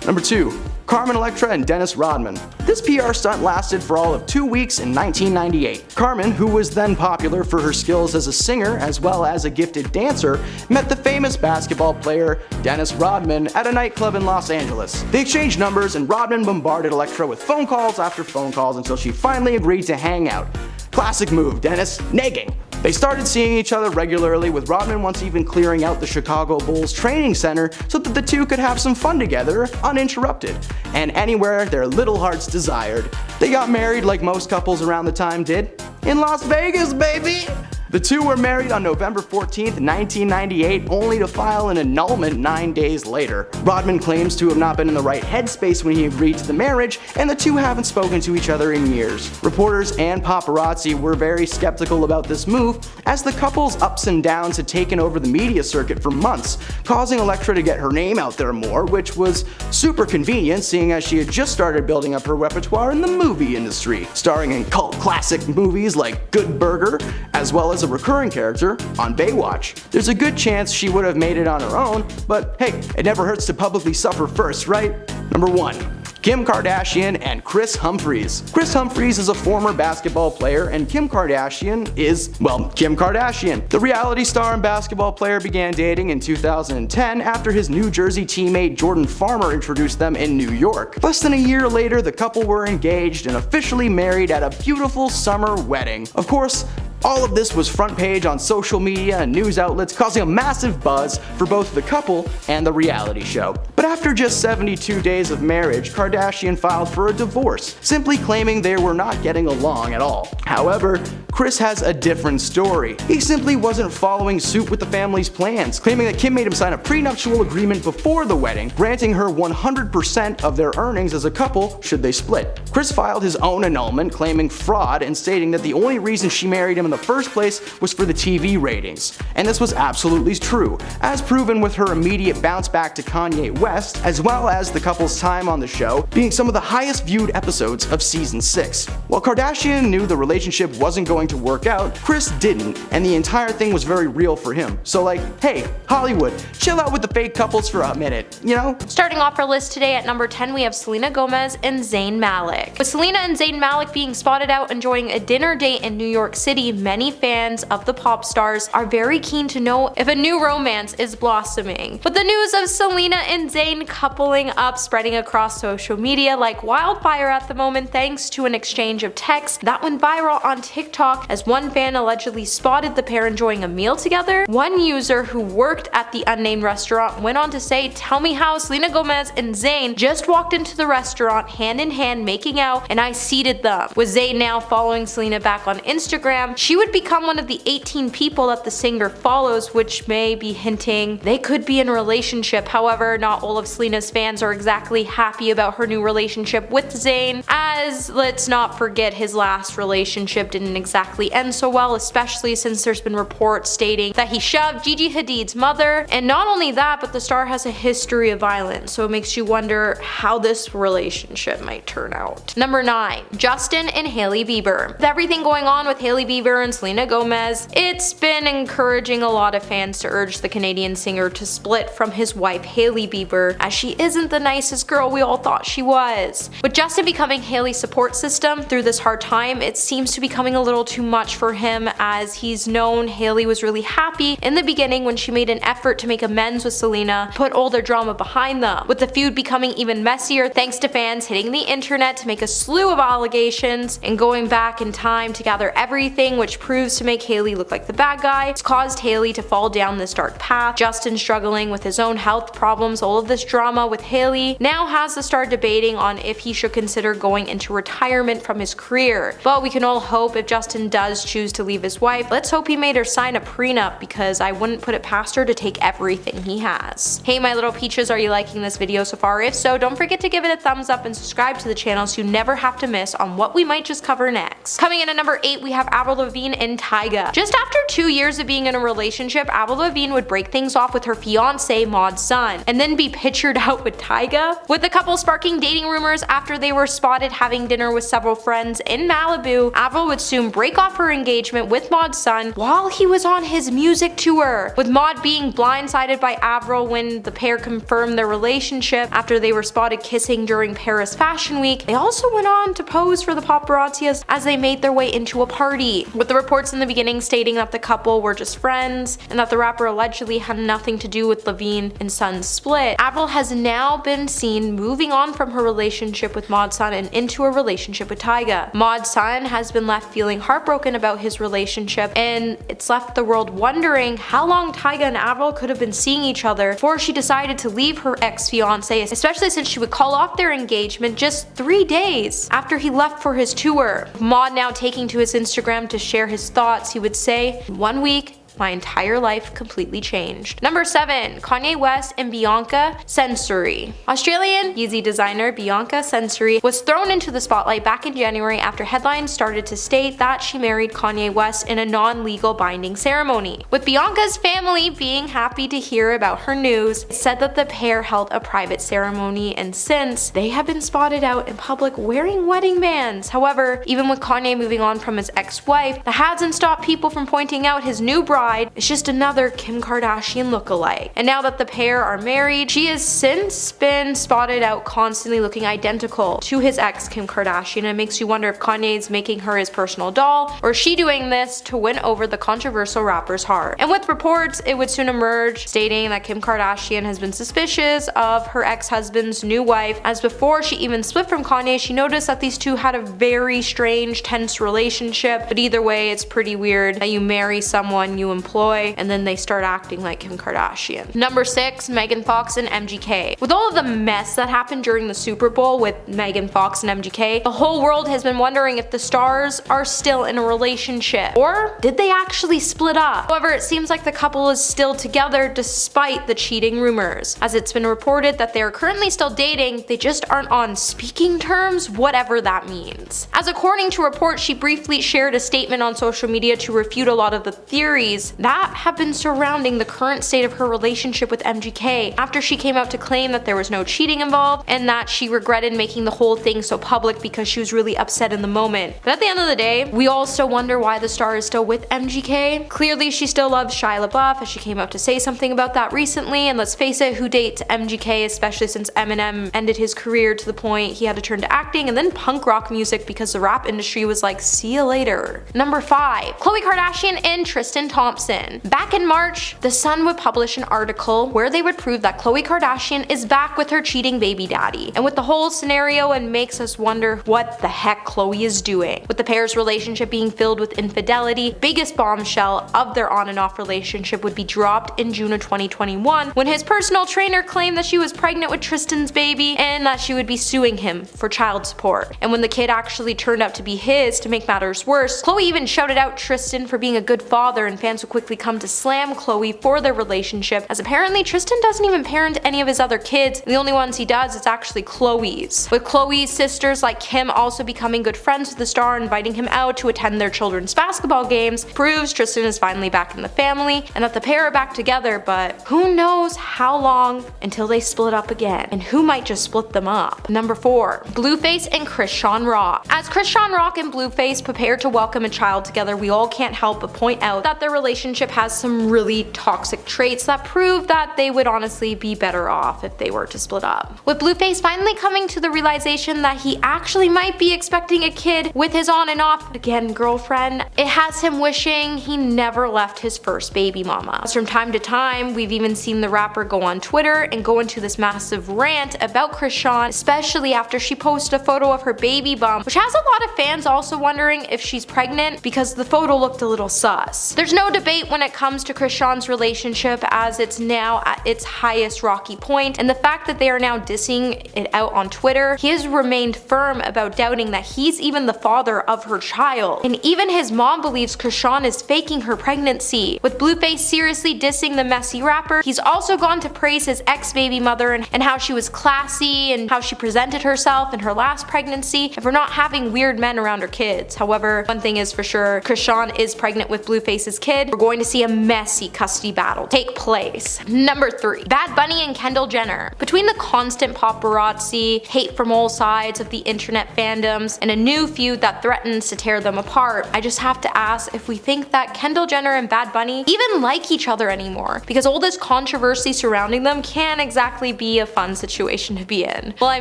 C: Number 2. Carmen Electra and Dennis Rodman. This PR stunt lasted for all of 2 weeks in 1998. Carmen, who was then popular for her skills as a singer as well as a gifted dancer, met the famous basketball player Dennis Rodman at a nightclub in Los Angeles. They exchanged numbers and Rodman bombarded Electra with phone calls after phone calls until she finally agreed to hang out. Classic move, Dennis, negging. They started seeing each other regularly, with Rodman once even clearing out the Chicago Bulls training center so that the two could have some fun together, uninterrupted, and anywhere their little hearts desired. They got married like most couples around the time did, in Las Vegas, baby! The two were married on November 14th, 1998, only to file an annulment 9 days later. Rodman claims to have not been in the right headspace when he agreed to the marriage, and the two haven't spoken to each other in years. Reporters and paparazzi were very skeptical about this move, as the couple's ups and downs had taken over the media circuit for months, causing Electra to get her name out there more, which was super convenient seeing as she had just started building up her repertoire in the movie industry, starring in cult classic movies like Good Burger, as well as a recurring character on Baywatch. There's a good chance she would have made it on her own, but hey, it never hurts to publicly suffer first, right? Number 1. Kim Kardashian and Kris Humphries. Kris Humphries is a former basketball player, and Kim Kardashian is, well, Kim Kardashian. The reality star and basketball player began dating in 2010 after his New Jersey teammate Jordan Farmer introduced them in New York. Less than a year later, the couple were engaged and officially married at a beautiful summer wedding. Of course, all of this was front page on social media and news outlets, causing a massive buzz for both the couple and the reality show. But after just 72 days of marriage, Kardashian filed for a divorce, simply claiming they were not getting along at all. However, Kris has a different story. He simply wasn't following suit with the family's plans, claiming that Kim made him sign a prenuptial agreement before the wedding, granting her 100% of their earnings as a couple should they split. Kris filed his own annulment, claiming fraud and stating that the only reason she married him in in the first place was for the TV ratings. And this was absolutely true, as proven with her immediate bounce back to Kanye West, as well as the couple's time on the show being some of the highest viewed episodes of season 6. While Kardashian knew the relationship wasn't going to work out, Kris didn't, and the entire thing was very real for him. So like, hey, Hollywood, chill out with the fake couples for a minute, you know?
D: Starting off our list today at number 10, we have Selena Gomez and Zayn Malik. With Selena and Zayn Malik being spotted out enjoying a dinner date in New York City, many fans of the pop stars are very keen to know if a new romance is blossoming. But the news of Selena and Zayn coupling up spreading across social media like wildfire at the moment thanks to an exchange of texts that went viral on TikTok as one fan allegedly spotted the pair enjoying a meal together. One user who worked at the unnamed restaurant went on to say, "Tell me how Selena Gomez and Zayn just walked into the restaurant hand in hand making out and I seated them." With Zayn now following Selena back on Instagram, she would become one of the 18 people that the singer follows, which may be hinting they could be in a relationship. However, not all of Selena's fans are exactly happy about her new relationship with Zayn, as let's not forget his last relationship didn't exactly end so well, especially since there's been reports stating that he shoved Gigi Hadid's mother, and not only that, but the star has a history of violence, so it makes you wonder how this relationship might turn out. Number 9. Justin and Hailey Bieber. With everything going on with Hailey Bieber and Selena Gomez, it's been encouraging a lot of fans to urge the Canadian singer to split from his wife Hailey Bieber, as she isn't the nicest girl we all thought she was. With Justin becoming Hailey's support system through this hard time, it seems to be becoming a little too much for him, as he's known Hailey was really happy in the beginning when she made an effort to make amends with Selena, put all their drama behind them, with the feud becoming even messier thanks to fans hitting the internet to make a slew of allegations and going back in time to gather everything, which proves to make Hailey look like the bad guy. It's caused Hailey to fall down this dark path. Justin struggling with his own health problems, all of this drama with Hailey now has the star debating on if he should consider going into retirement from his career. But we can all hope if Justin does choose to leave his wife, let's hope he made her sign a prenup, because I wouldn't put it past her to take everything he has. Hey my little peaches, are you liking this video so far? If so, don't forget to give it a thumbs up and subscribe to the channel so you never have to miss on what we might just cover next. Coming in at number 8, we have Avril Lavigne and Tyga. Just after 2 years of being in a relationship, Avril Lavigne would break things off with her fiance Mod Sun and then be pictured out with Tyga, with the couple sparking dating rumors after they were spotted having dinner with several friends in Malibu. Avril would soon break off her engagement with Mod Sun while he was on his music tour, with Mod being blindsided by Avril when the pair confirmed their relationship after they were spotted kissing during Paris Fashion Week. They also went on to pose for the paparazzi as they made their way into a party, with the reports in the beginning stating that the couple were just friends and that the rapper allegedly had nothing to do with Lavigne and Sun's split. Avril has now been seen moving on from her relationship with Mod Sun and into a relationship with Tyga. Mod Sun has been left feeling heartbroken about his relationship, and it's left the world wondering how long Tyga and Avril could have been seeing each other before she decided to leave her ex-fiance, especially since she would call off their engagement just 3 days after he left for his tour. Mod now taking to his Instagram to share his thoughts, he would say, "In 1 week, my entire life completely changed." Number 7. Kanye West and Bianca Censori. Australian Yeezy designer Bianca Censori was thrown into the spotlight back in January after headlines started to state that she married Kanye West in a non-legal binding ceremony. With Bianca's family being happy to hear about her news, it said that the pair held a private ceremony, and since they have been spotted out in public wearing wedding bands. However, even with Kanye moving on from his ex-wife, that hasn't stopped people from pointing out his new bride is just another Kim Kardashian lookalike. And now that the pair are married, she has since been spotted out constantly looking identical to his ex Kim Kardashian. It makes you wonder if Kanye is making her his personal doll, or is she doing this to win over the controversial rapper's heart. And with reports, it would soon emerge stating that Kim Kardashian has been suspicious of her ex-husband's new wife, as before she even split from Kanye, she noticed that these two had a very strange, tense relationship. But either way, it's pretty weird that you marry someone you employ, and then they start acting like Kim Kardashian. Number 6, Megan Fox and MGK. With all of the mess that happened during the Super Bowl with Megan Fox and MGK, the whole world has been wondering if the stars are still in a relationship, or did they actually split up? However, it seems like the couple is still together despite the cheating rumors, as it's been reported that they are currently still dating, they just aren't on speaking terms, whatever that means. As according to reports, she briefly shared a statement on social media to refute a lot of the theories that have been surrounding the current state of her relationship with MGK, after she came out to claim that there was no cheating involved and that she regretted making the whole thing so public because she was really upset in the moment. But at the end of the day, we all still wonder why the star is still with MGK. Clearly she still loves Shia LaBeouf, as she came out to say something about that recently, and let's face it, who dates MGK, especially since Eminem ended his career to the point he had to turn to acting and then punk rock music because the rap industry was like, see you later. Number 5, Khloe Kardashian and Tristan Thompson. Back in March, The Sun would publish an article where they would prove that Khloe Kardashian is back with her cheating baby daddy. And with the whole scenario, it makes us wonder what the heck Khloe is doing. With the pair's relationship being filled with infidelity, biggest bombshell of their on and off relationship would be dropped in June of 2021 when his personal trainer claimed that she was pregnant with Tristan's baby and that she would be suing him for child support. And when the kid actually turned out to be his, to make matters worse, Khloe even shouted out Tristan for being a good father, and fans would quickly come to slam Khloe for their relationship, as apparently Tristan doesn't even parent any of his other kids, and the only ones he does is actually Khloe's. With Khloe's sisters like Kim also becoming good friends with the star, inviting him out to attend their children's basketball games, proves Tristan is finally back in the family and that the pair are back together, but who knows how long until they split up again, and who might just split them up. Number 4, Blueface and Chrisean Rock. As Chrisean Rock and Blueface prepare to welcome a child together, we all can't help but point out that their relationship has some really toxic traits that prove that they would honestly be better off if they were to split up. With Blueface finally coming to the realization that he actually might be expecting a kid with his on and off again girlfriend, it has him wishing he never left his first baby mama. As from time to time, we've even seen the rapper go on Twitter and go into this massive rant about Chrisean, especially after she posted a photo of her baby bump, which has a lot of fans also wondering if she's pregnant because the photo looked a little sus. There's no debate when it comes to Chrisean's relationship, as it's now at its highest rocky point, and the fact that they are now dissing it out on Twitter, he has remained firm about doubting that he's even the father of her child. And even his mom believes Chrisean is faking her pregnancy. With Blueface seriously dissing the messy rapper, he's also gone to praise his ex-baby mother and how she was classy and how she presented herself in her last pregnancy and for not having weird men around her kids. However, one thing is for sure, Chrisean is pregnant with Blueface's kid. We're going to see a messy custody battle take place. Number 3, Bad Bunny and Kendall Jenner. Between the constant paparazzi, hate from all sides of the internet fandoms, and a new feud that threatens to tear them apart, I just have to ask if we think that Kendall Jenner and Bad Bunny even like each other anymore, because all this controversy surrounding them can't exactly be a fun situation to be in. Well, I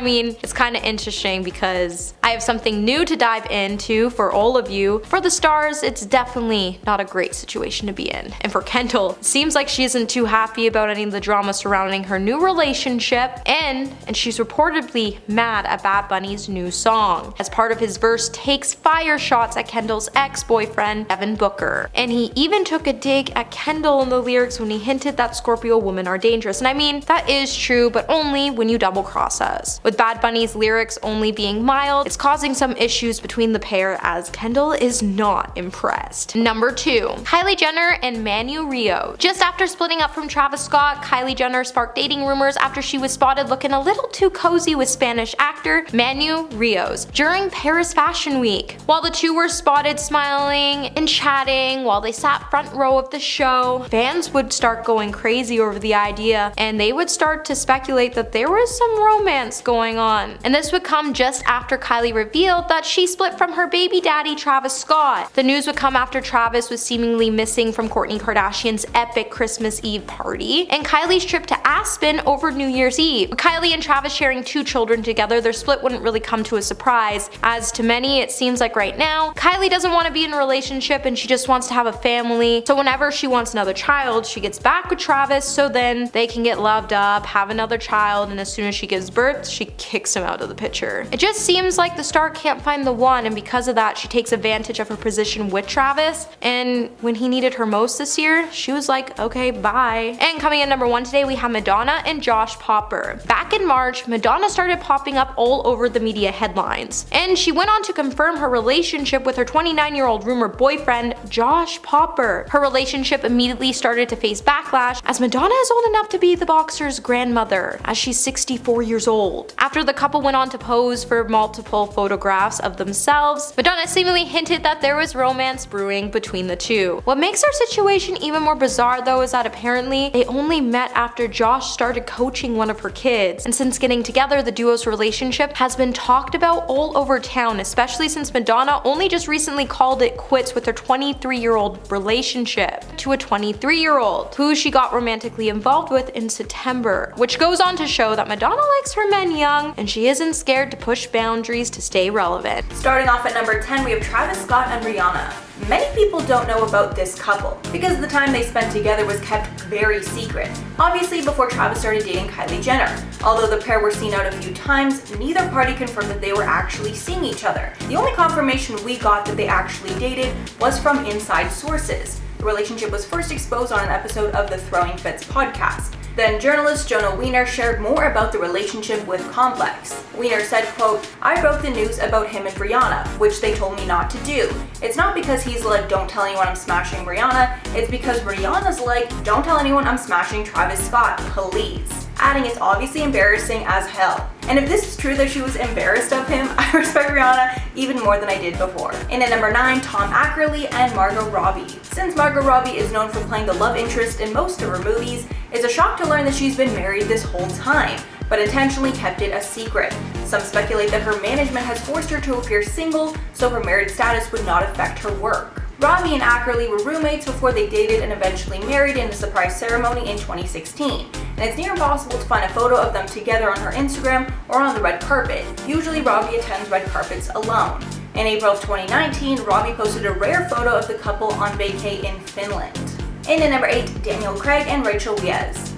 D: mean, it's kind of interesting because I have something new to dive into for all of you. For the stars, it's definitely not a great situation to be in. And for Kendall, it seems like she isn't too happy about any of the drama surrounding her new relationship, and she's reportedly mad at Bad Bunny's new song, as part of his verse takes fire shots at Kendall's ex-boyfriend, Devin Booker. And he even took a dig at Kendall in the lyrics when he hinted that Scorpio women are dangerous. And I mean, that is true, but only when you double cross us. With Bad Bunny's lyrics only being mild, it's causing some issues between the pair, as Kendall is not impressed. Number 2, Kylie Jenner and Manu Rio. Just after splitting up from Travis Scott, Kylie Jenner sparked dating rumors after she was spotted looking a little too cozy with Spanish actor Manu Rios during Paris Fashion Week. While the two were spotted smiling and chatting while they sat front row of the show, fans would start going crazy over the idea, and they would start to speculate that there was some romance going on. And this would come just after Kylie revealed that she split from her baby daddy Travis Scott. The news would come after Travis was seemingly missing from Kourtney Kardashian's epic Christmas Eve party and Kylie's trip to Aspen over New Year's Eve. With Kylie and Travis sharing 2 children together, their split wouldn't really come to a surprise, as to many it seems like right now, Kylie doesn't want to be in a relationship and she just wants to have a family, so whenever she wants another child, she gets back with Travis so then they can get loved up, have another child, and as soon as she gives birth, she kicks him out of the picture. It just seems like the star can't find the one, and because of that, she takes advantage of her position with Travis, and when he needs needed her most this year, she was like, okay, bye. And coming in number 1 today, we have Madonna and Josh Popper. Back in March, Madonna started popping up all over the media headlines, and she went on to confirm her relationship with her 29-year-old rumored boyfriend, Josh Popper. Her relationship immediately started to face backlash, as Madonna is old enough to be the boxer's grandmother, as she's 64 years old. After the couple went on to pose for multiple photographs of themselves, Madonna seemingly hinted that there was romance brewing between the two. What makes their situation even more bizarre though is that apparently they only met after Josh started coaching one of her kids, and since getting together, the duo's relationship has been talked about all over town, especially since Madonna only just recently called it quits with her 23-year-old relationship to a 23-year-old who she got romantically involved with in September, which goes on to show that Madonna likes her men young and she isn't scared to push boundaries to stay relevant.
B: Starting off at number 10, we have Travis Scott and Rihanna. Many people don't know about this couple because the time they spent together was kept very secret. Obviously before Travis started dating Kylie Jenner. Although the pair were seen out a few times, neither party confirmed that they were actually seeing each other. The only confirmation we got that they actually dated was from inside sources. The relationship was first exposed on an episode of the Throwing Fits podcast. Then journalist Jonah Wiener shared more about the relationship with Complex. Wiener said, quote, "I broke the news about him and Rihanna, which they told me not to do. It's not because he's like, don't tell anyone I'm smashing Rihanna, it's because Rihanna's like, don't tell anyone I'm smashing Travis Scott, please." Adding, it's obviously embarrassing as hell. And if this is true that she was embarrassed of him, I respect Rihanna even more than I did before. In at number 9, Tom Ackerley and Margot Robbie. Since Margot Robbie is known for playing the love interest in most of her movies, it's a shock to learn that she's been married this whole time, but intentionally kept it a secret. Some speculate that her management has forced her to appear single so her married status would not affect her work. Robbie and Ackerley were roommates before they dated and eventually married in a surprise ceremony in 2016. And it's near impossible to find a photo of them together on her Instagram or on the red carpet. Usually Robbie attends red carpets alone. In April of 2019, Robbie posted a rare photo of the couple on vacay in Finland. In at number 8, Daniel Craig and Rachel Weisz.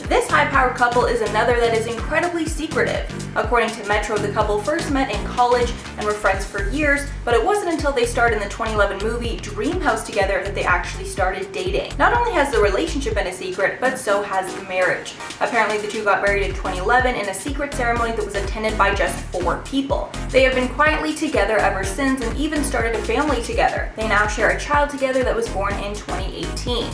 B: This high-powered couple is another that is incredibly secretive. According to Metro, the couple first met in college and were friends for years, but it wasn't until they starred in the 2011 movie Dreamhouse together that they actually started dating. Not only has the relationship been a secret, but so has the marriage. Apparently, the two got married in 2011 in a secret ceremony that was attended by just 4 people. They have been quietly together ever since and even started a family together. They now share a child together that was born in 2018.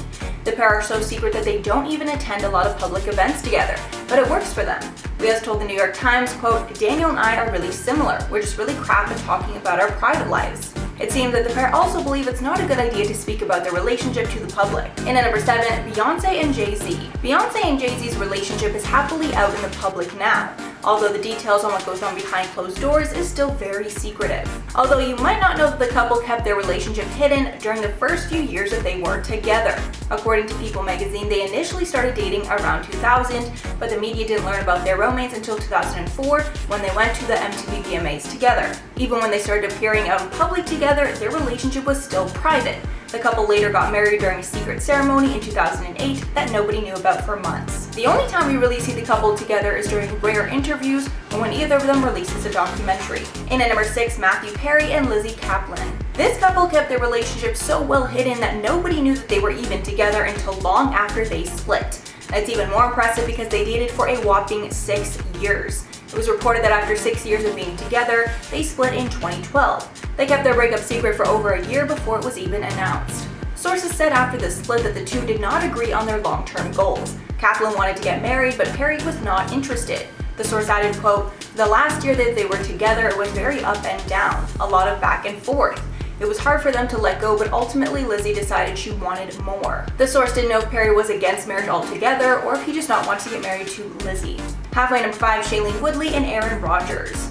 B: The pair are so secret that they don't even attend a lot of public events together, but it works for them. Weisz told the New York Times, quote, "Daniel and I are really similar. We're just really crap at talking about our private lives." It seems that the pair also believe it's not a good idea to speak about their relationship to the public. In at number 7, Beyonce and Jay-Z. Beyonce and Jay-Z's relationship is happily out in the public now, although the details on what goes on behind closed doors is still very secretive. Although you might not know that the couple kept their relationship hidden during the first few years that they were together. According to People magazine, they initially started dating around 2000, but the media didn't learn about their romance until 2004 when they went to the MTV VMAs together. Even when they started appearing out in public together, their relationship was still private. The couple later got married during a secret ceremony in 2008 that nobody knew about for months. The only time we really see the couple together is during rare interviews or when either of them releases a documentary. In at number 6, Matthew Perry and Lizzie Kaplan. This couple kept their relationship so well hidden that nobody knew that they were even together until long after they split. That's even more impressive because they dated for a whopping 6 years. It was reported that after 6 years of being together, they split in 2012. They kept their breakup secret for over a year before it was even announced. Sources said after the split that the two did not agree on their long-term goals. Kaplan wanted to get married, but Perry was not interested. The source added, quote, "The last year that they were together, it was very up and down, a lot of back and forth. It was hard for them to let go, but ultimately Lizzie decided she wanted more." The source didn't know if Perry was against marriage altogether or if he just not wanted to get married to Lizzie. Halfway number 5, Shailene Woodley and Aaron Rodgers.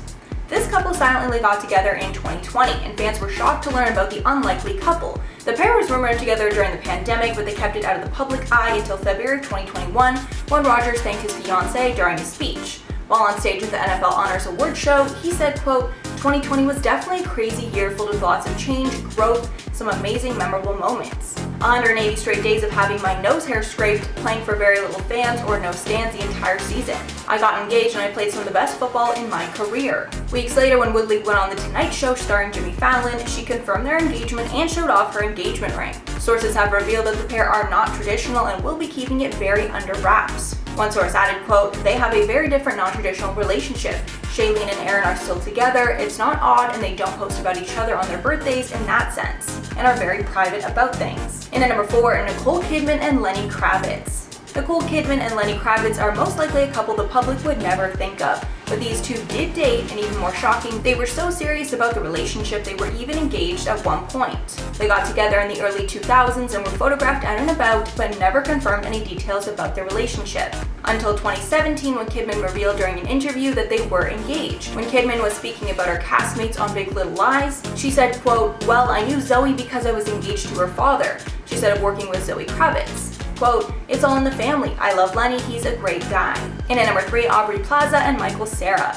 B: This couple silently got together in 2020, and fans were shocked to learn about the unlikely couple. The pair was rumored together during the pandemic, but they kept it out of the public eye until February 2021 when Rodgers thanked his fiancée during a speech. While on stage with the NFL Honors Award show, he said, quote, "2020 was definitely a crazy year filled with lots of change, growth, some amazing memorable moments. 180 straight days of having my nose hair scraped, playing for very little fans or no stands the entire season. I got engaged and I played some of the best football in my career." Weeks later, when Woodley went on The Tonight Show starring Jimmy Fallon, she confirmed their engagement and showed off her engagement ring. Sources have revealed that the pair are not traditional and will be keeping it very under wraps. One source added, quote, "They have a very different non-traditional relationship. Shailene and Aaron are still together, it's not odd, and they don't post about each other on their birthdays in that sense, and are very private about things." In at number 4, Nicole Kidman and Lenny Kravitz. Nicole Kidman and Lenny Kravitz are most likely a couple the public would never think of, but these two did date, and even more shocking, they were so serious about the relationship they were even engaged at one point. They got together in the early 2000s and were photographed out and about, but never confirmed any details about their relationship. Until 2017, when Kidman revealed during an interview that they were engaged. When Kidman was speaking about her castmates on Big Little Lies, she said, quote, "Well, I knew Zoe because I was engaged to her father." She said of working with Zoe Kravitz. Quote, "It's all in the family. I love Lenny, he's a great guy." In at number 3, Aubrey Plaza and Michael Cera.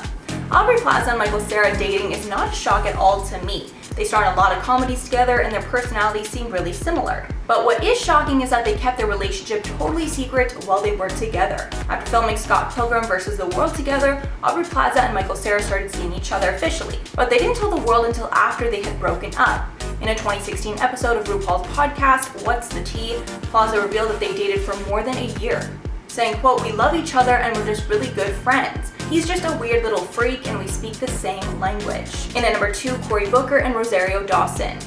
B: Aubrey Plaza and Michael Cera dating is not a shock at all to me. They starred in a lot of comedies together and their personalities seem really similar. But what is shocking is that they kept their relationship totally secret while they were together. After filming Scott Pilgrim vs. the World together, Aubrey Plaza and Michael Cera started seeing each other officially. But they didn't tell the world until after they had broken up. In a 2016 episode of RuPaul's podcast, What's the Tea?, Plaza revealed that they dated for more than a year, saying, quote, "We love each other and we're just really good friends. He's just a weird little freak and we speak the same language." In at number 2, Cory Booker and Rosario Dawson.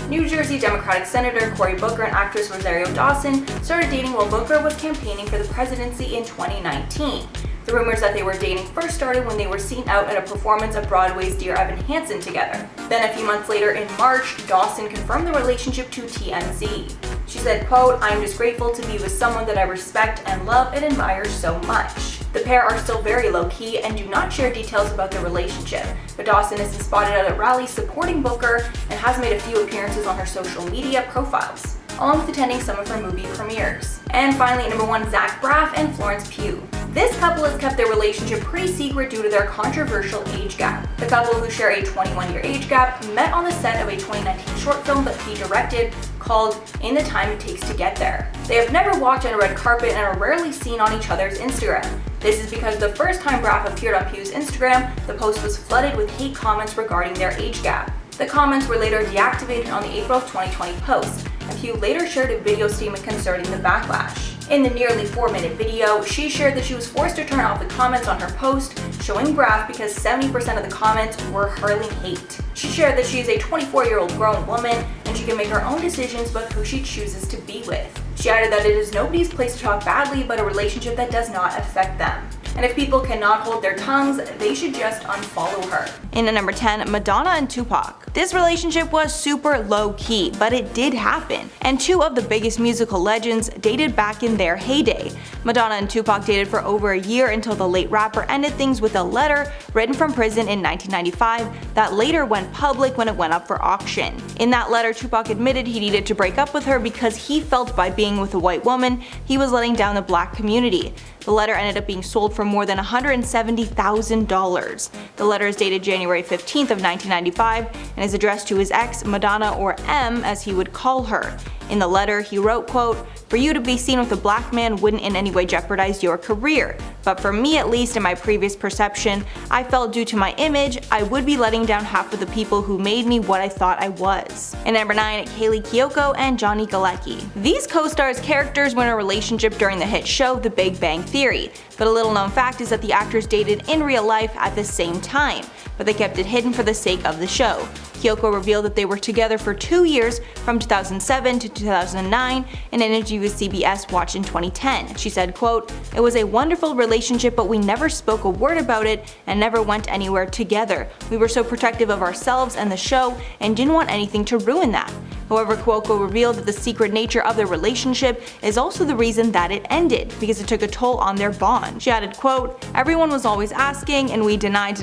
B: New Jersey Democratic Senator Cory Booker and actress Rosario Dawson started dating while Booker was campaigning for the presidency in 2019. The rumors that they were dating first started when they were seen out at a performance of Broadway's Dear Evan Hansen together. Then a few months later in March, Dawson confirmed the relationship to TMZ. She said, quote, "I'm just grateful to be with someone that I respect and love and admire so much." The pair are still very low-key and do not share details about their relationship, but Dawson has been spotted at rallies supporting Booker and has made a few appearances on her social media profiles, along with attending some of her movie premieres. And finally, number 1, Zach Braff and Florence Pugh. This couple has kept their relationship pretty secret due to their controversial age gap. The couple, who share a 21-year age gap, met on the set of a 2019 short film that he directed called In the Time It Takes to Get There. They have never walked on a red carpet and are rarely seen on each other's Instagram. This is because the first time Braff appeared on Pugh's Instagram, the post was flooded with hate comments regarding their age gap. The comments were later deactivated on the April 2020 post, and Pugh later shared a video statement concerning the backlash. In the nearly 4-minute video, she shared that she was forced to turn off the comments on her post, showing Braff because 70% of the comments were hurling hate. She shared that she is a 24-year-old grown woman and she can make her own decisions about who she chooses to be with. She added that it is nobody's place to talk badly about a relationship that does not affect them. And if people cannot hold their tongues, they should just unfollow her.
A: In at number 10, Madonna and Tupac. This relationship was super low-key, but it did happen, and two of the biggest musical legends dated back in their heyday. Madonna and Tupac dated for over a year until the late rapper ended things with a letter written from prison in 1995 that later went public when it went up for auction. In that letter, Tupac admitted he needed to break up with her because he felt by being with a white woman, he was letting down the black community. The letter ended up being sold for more than $170,000. The letter is dated January 15th of 1995 and is addressed to his ex, Madonna, or M as he would call her. In the letter, he wrote, quote, "For you to be seen with a black man wouldn't in any way jeopardize your career. But for me, at least in my previous perception, I felt due to my image, I would be letting down half of the people who made me what I thought I was." And number 9, Hailey Kiyoko and Johnny Galecki. These co-stars' characters were in a relationship during the hit show The Big Bang Theory, but a little known fact is that the actors dated in real life at the same time, but they kept it hidden for the sake of the show. Kiyoko revealed that they were together for 2 years, from 2007 to 2009, in an interview with CBS Watch in 2010. She said, quote, "It was a wonderful relationship, but we never spoke a word about it and never went anywhere together. We were so protective of ourselves and the show and didn't want anything to ruin that." However, Kiyoko revealed that the secret nature of their relationship is also the reason that it ended, because it took a toll on their bond. She added, quote, "Everyone was always asking and we denied,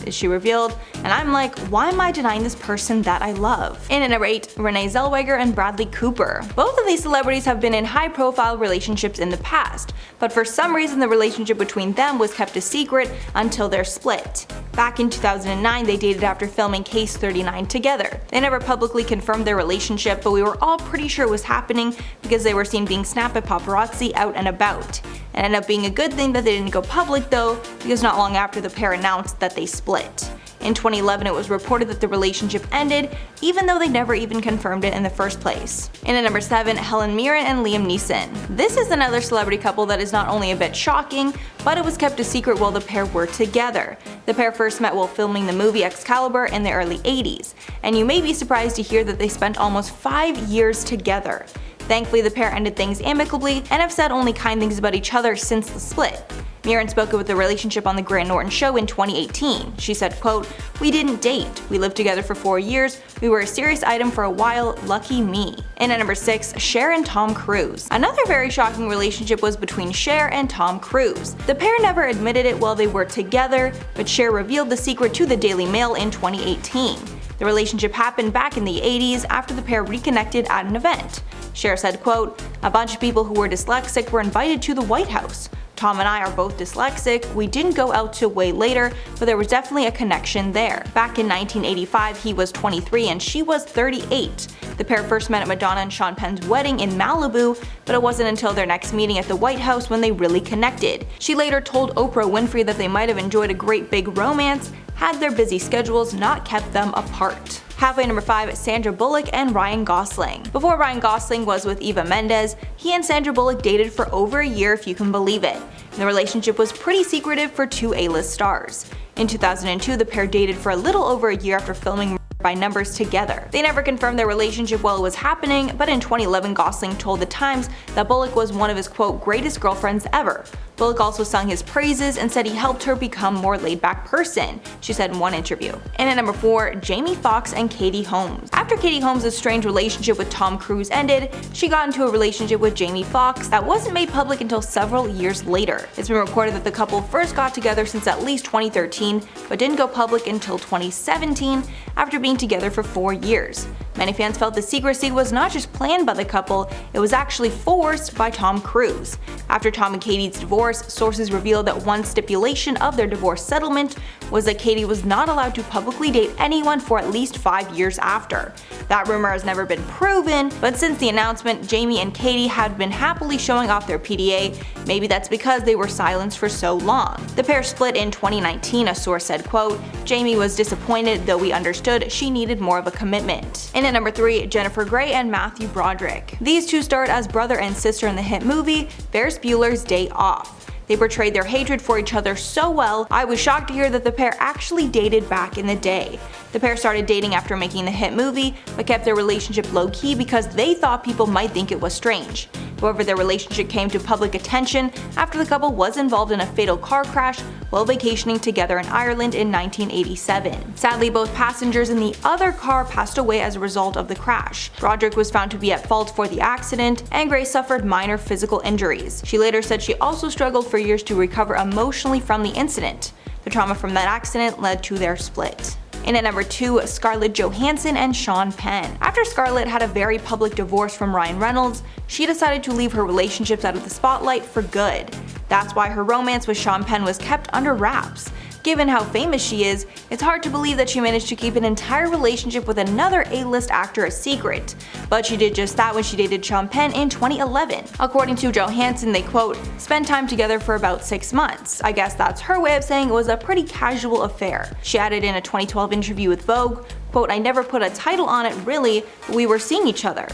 A: she revealed, and I'm like, why am I denying this person that I love?" In at number 8, Renee Zellweger and Bradley Cooper. Both of these celebrities have been in high-profile relationships in the past, but for some reason the relationship between them was kept a secret until their split. Back in 2009, they dated after filming Case 39 together. They never publicly confirmed their relationship, but we were all pretty sure it was happening because they were seen being snapped by paparazzi out and about. It ended up being a good thing that they didn't go public though, because not long after the pair announced that they split.
B: In 2011, it was reported that the relationship ended, even though they never even confirmed it in the first place. And at number 7, Helen Mirren and Liam Neeson. This is another celebrity couple that is not only a bit shocking, but it was kept a secret while the pair were together. The pair first met while filming the movie Excalibur in the early 80s, and you may be surprised to hear that they spent almost 5 years together. Thankfully, the pair ended things amicably and have said only kind things about each other since the split. Mirren spoke about the relationship on the Grant Norton show in 2018. She said, quote, "We didn't date. We lived together for 4 years. We were a serious item for a while. Lucky me." And at number 6, Cher and Tom Cruise. Another very shocking relationship was between Cher and Tom Cruise. The pair never admitted it while they were together, but Cher revealed the secret to the Daily Mail in 2018. The relationship happened back in the 80s after the pair reconnected at an event. Cher said, quote, "A bunch of people who were dyslexic were invited to the White House. Tom and I are both dyslexic. We didn't go out till way later, but there was definitely a connection there. Back in 1985, he was 23 and she was 38. The pair first met at Madonna and Sean Penn's wedding in Malibu, but it wasn't until their next meeting at the White House when they really connected. She later told Oprah Winfrey that they might have enjoyed a great big romance had their busy schedules not kept them apart." Halfway number 5, Sandra Bullock and Ryan Gosling. Before Ryan Gosling was with Eva Mendes, he and Sandra Bullock dated for over a year if you can believe it. And the relationship was pretty secretive for two A-list stars. In 2002, the pair dated for a little over a year after filming by Numbers together. They never confirmed their relationship while it was happening, but in 2011 Gosling told The Times that Bullock was one of his quote greatest girlfriends ever. Bullock also sung his praises and said he helped her become a more laid-back person, she said in one interview. And at number 4, Jamie Foxx and Katie Holmes. After Katie Holmes' strained relationship with Tom Cruise ended, she got into a relationship with Jamie Foxx that wasn't made public until several years later. It's been reported that the couple first got together since at least 2013, but didn't go public until 2017 after being together for 4 years. Many fans felt the secrecy was not just planned by the couple, it was actually forced by Tom Cruise. After Tom and Katie's divorce, sources revealed that one stipulation of their divorce settlement was that Katie was not allowed to publicly date anyone for at least 5 years after. That rumor has never been proven, but since the announcement, Jamie and Katie had been happily showing off their PDA. Maybe that's because they were silenced for so long. The pair split in 2019, a source said, quote, "Jamie was disappointed, though we understood she needed more of a commitment." And at number 3, Jennifer Grey and Matthew Broderick. These two starred as brother and sister in the hit movie Ferris Bueller's Day Off. They portrayed their hatred for each other so well, I was shocked to hear that the pair actually dated back in the day. The pair started dating after making the hit movie, but kept their relationship low-key because they thought people might think it was strange. However, their relationship came to public attention after the couple was involved in a fatal car crash while vacationing together in Ireland in 1987. Sadly, both passengers in the other car passed away as a result of the crash. Broderick was found to be at fault for the accident, and Grey suffered minor physical injuries. She later said she also struggled for years to recover emotionally from the incident. The trauma from that accident led to their split. And at number 2, Scarlett Johansson and Sean Penn. After Scarlett had a very public divorce from Ryan Reynolds, she decided to leave her relationships out of the spotlight for good. That's why her romance with Sean Penn was kept under wraps. Given how famous she is, it's hard to believe that she managed to keep an entire relationship with another A-list actor a secret. But she did just that when she dated Sean Penn in 2011. According to Johansson, they quote, "spent time together for about 6 months. I guess that's her way of saying it was a pretty casual affair." She added in a 2012 interview with Vogue, quote, "I never put a title on it really, but we were seeing each other."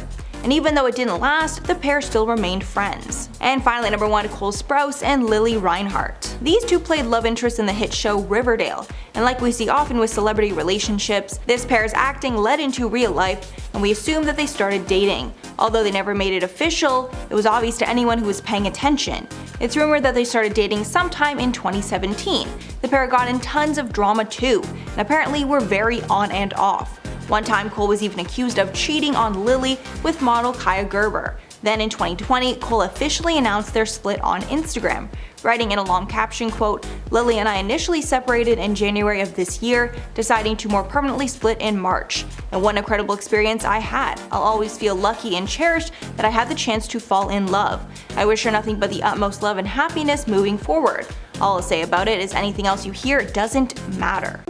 B: And even though it didn't last, the pair still remained friends. And finally, number 1, Cole Sprouse and Lily Reinhart. These two played love interests in the hit show Riverdale, and like we see often with celebrity relationships, this pair's acting led into real life, and we assume that they started dating. Although they never made it official, it was obvious to anyone who was paying attention. It's rumored that they started dating sometime in 2017. The pair got in tons of drama too, and apparently were very on and off. One time, Cole was even accused of cheating on Lily with model Kaya Gerber. Then in 2020, Cole officially announced their split on Instagram, writing in a long caption, quote, "Lily and I initially separated in January of this year, deciding to more permanently split in March. And what an incredible experience I had. I'll always feel lucky and cherished that I had the chance to fall in love. I wish her nothing but the utmost love and happiness moving forward. All I'll say about it is anything else you hear doesn't matter."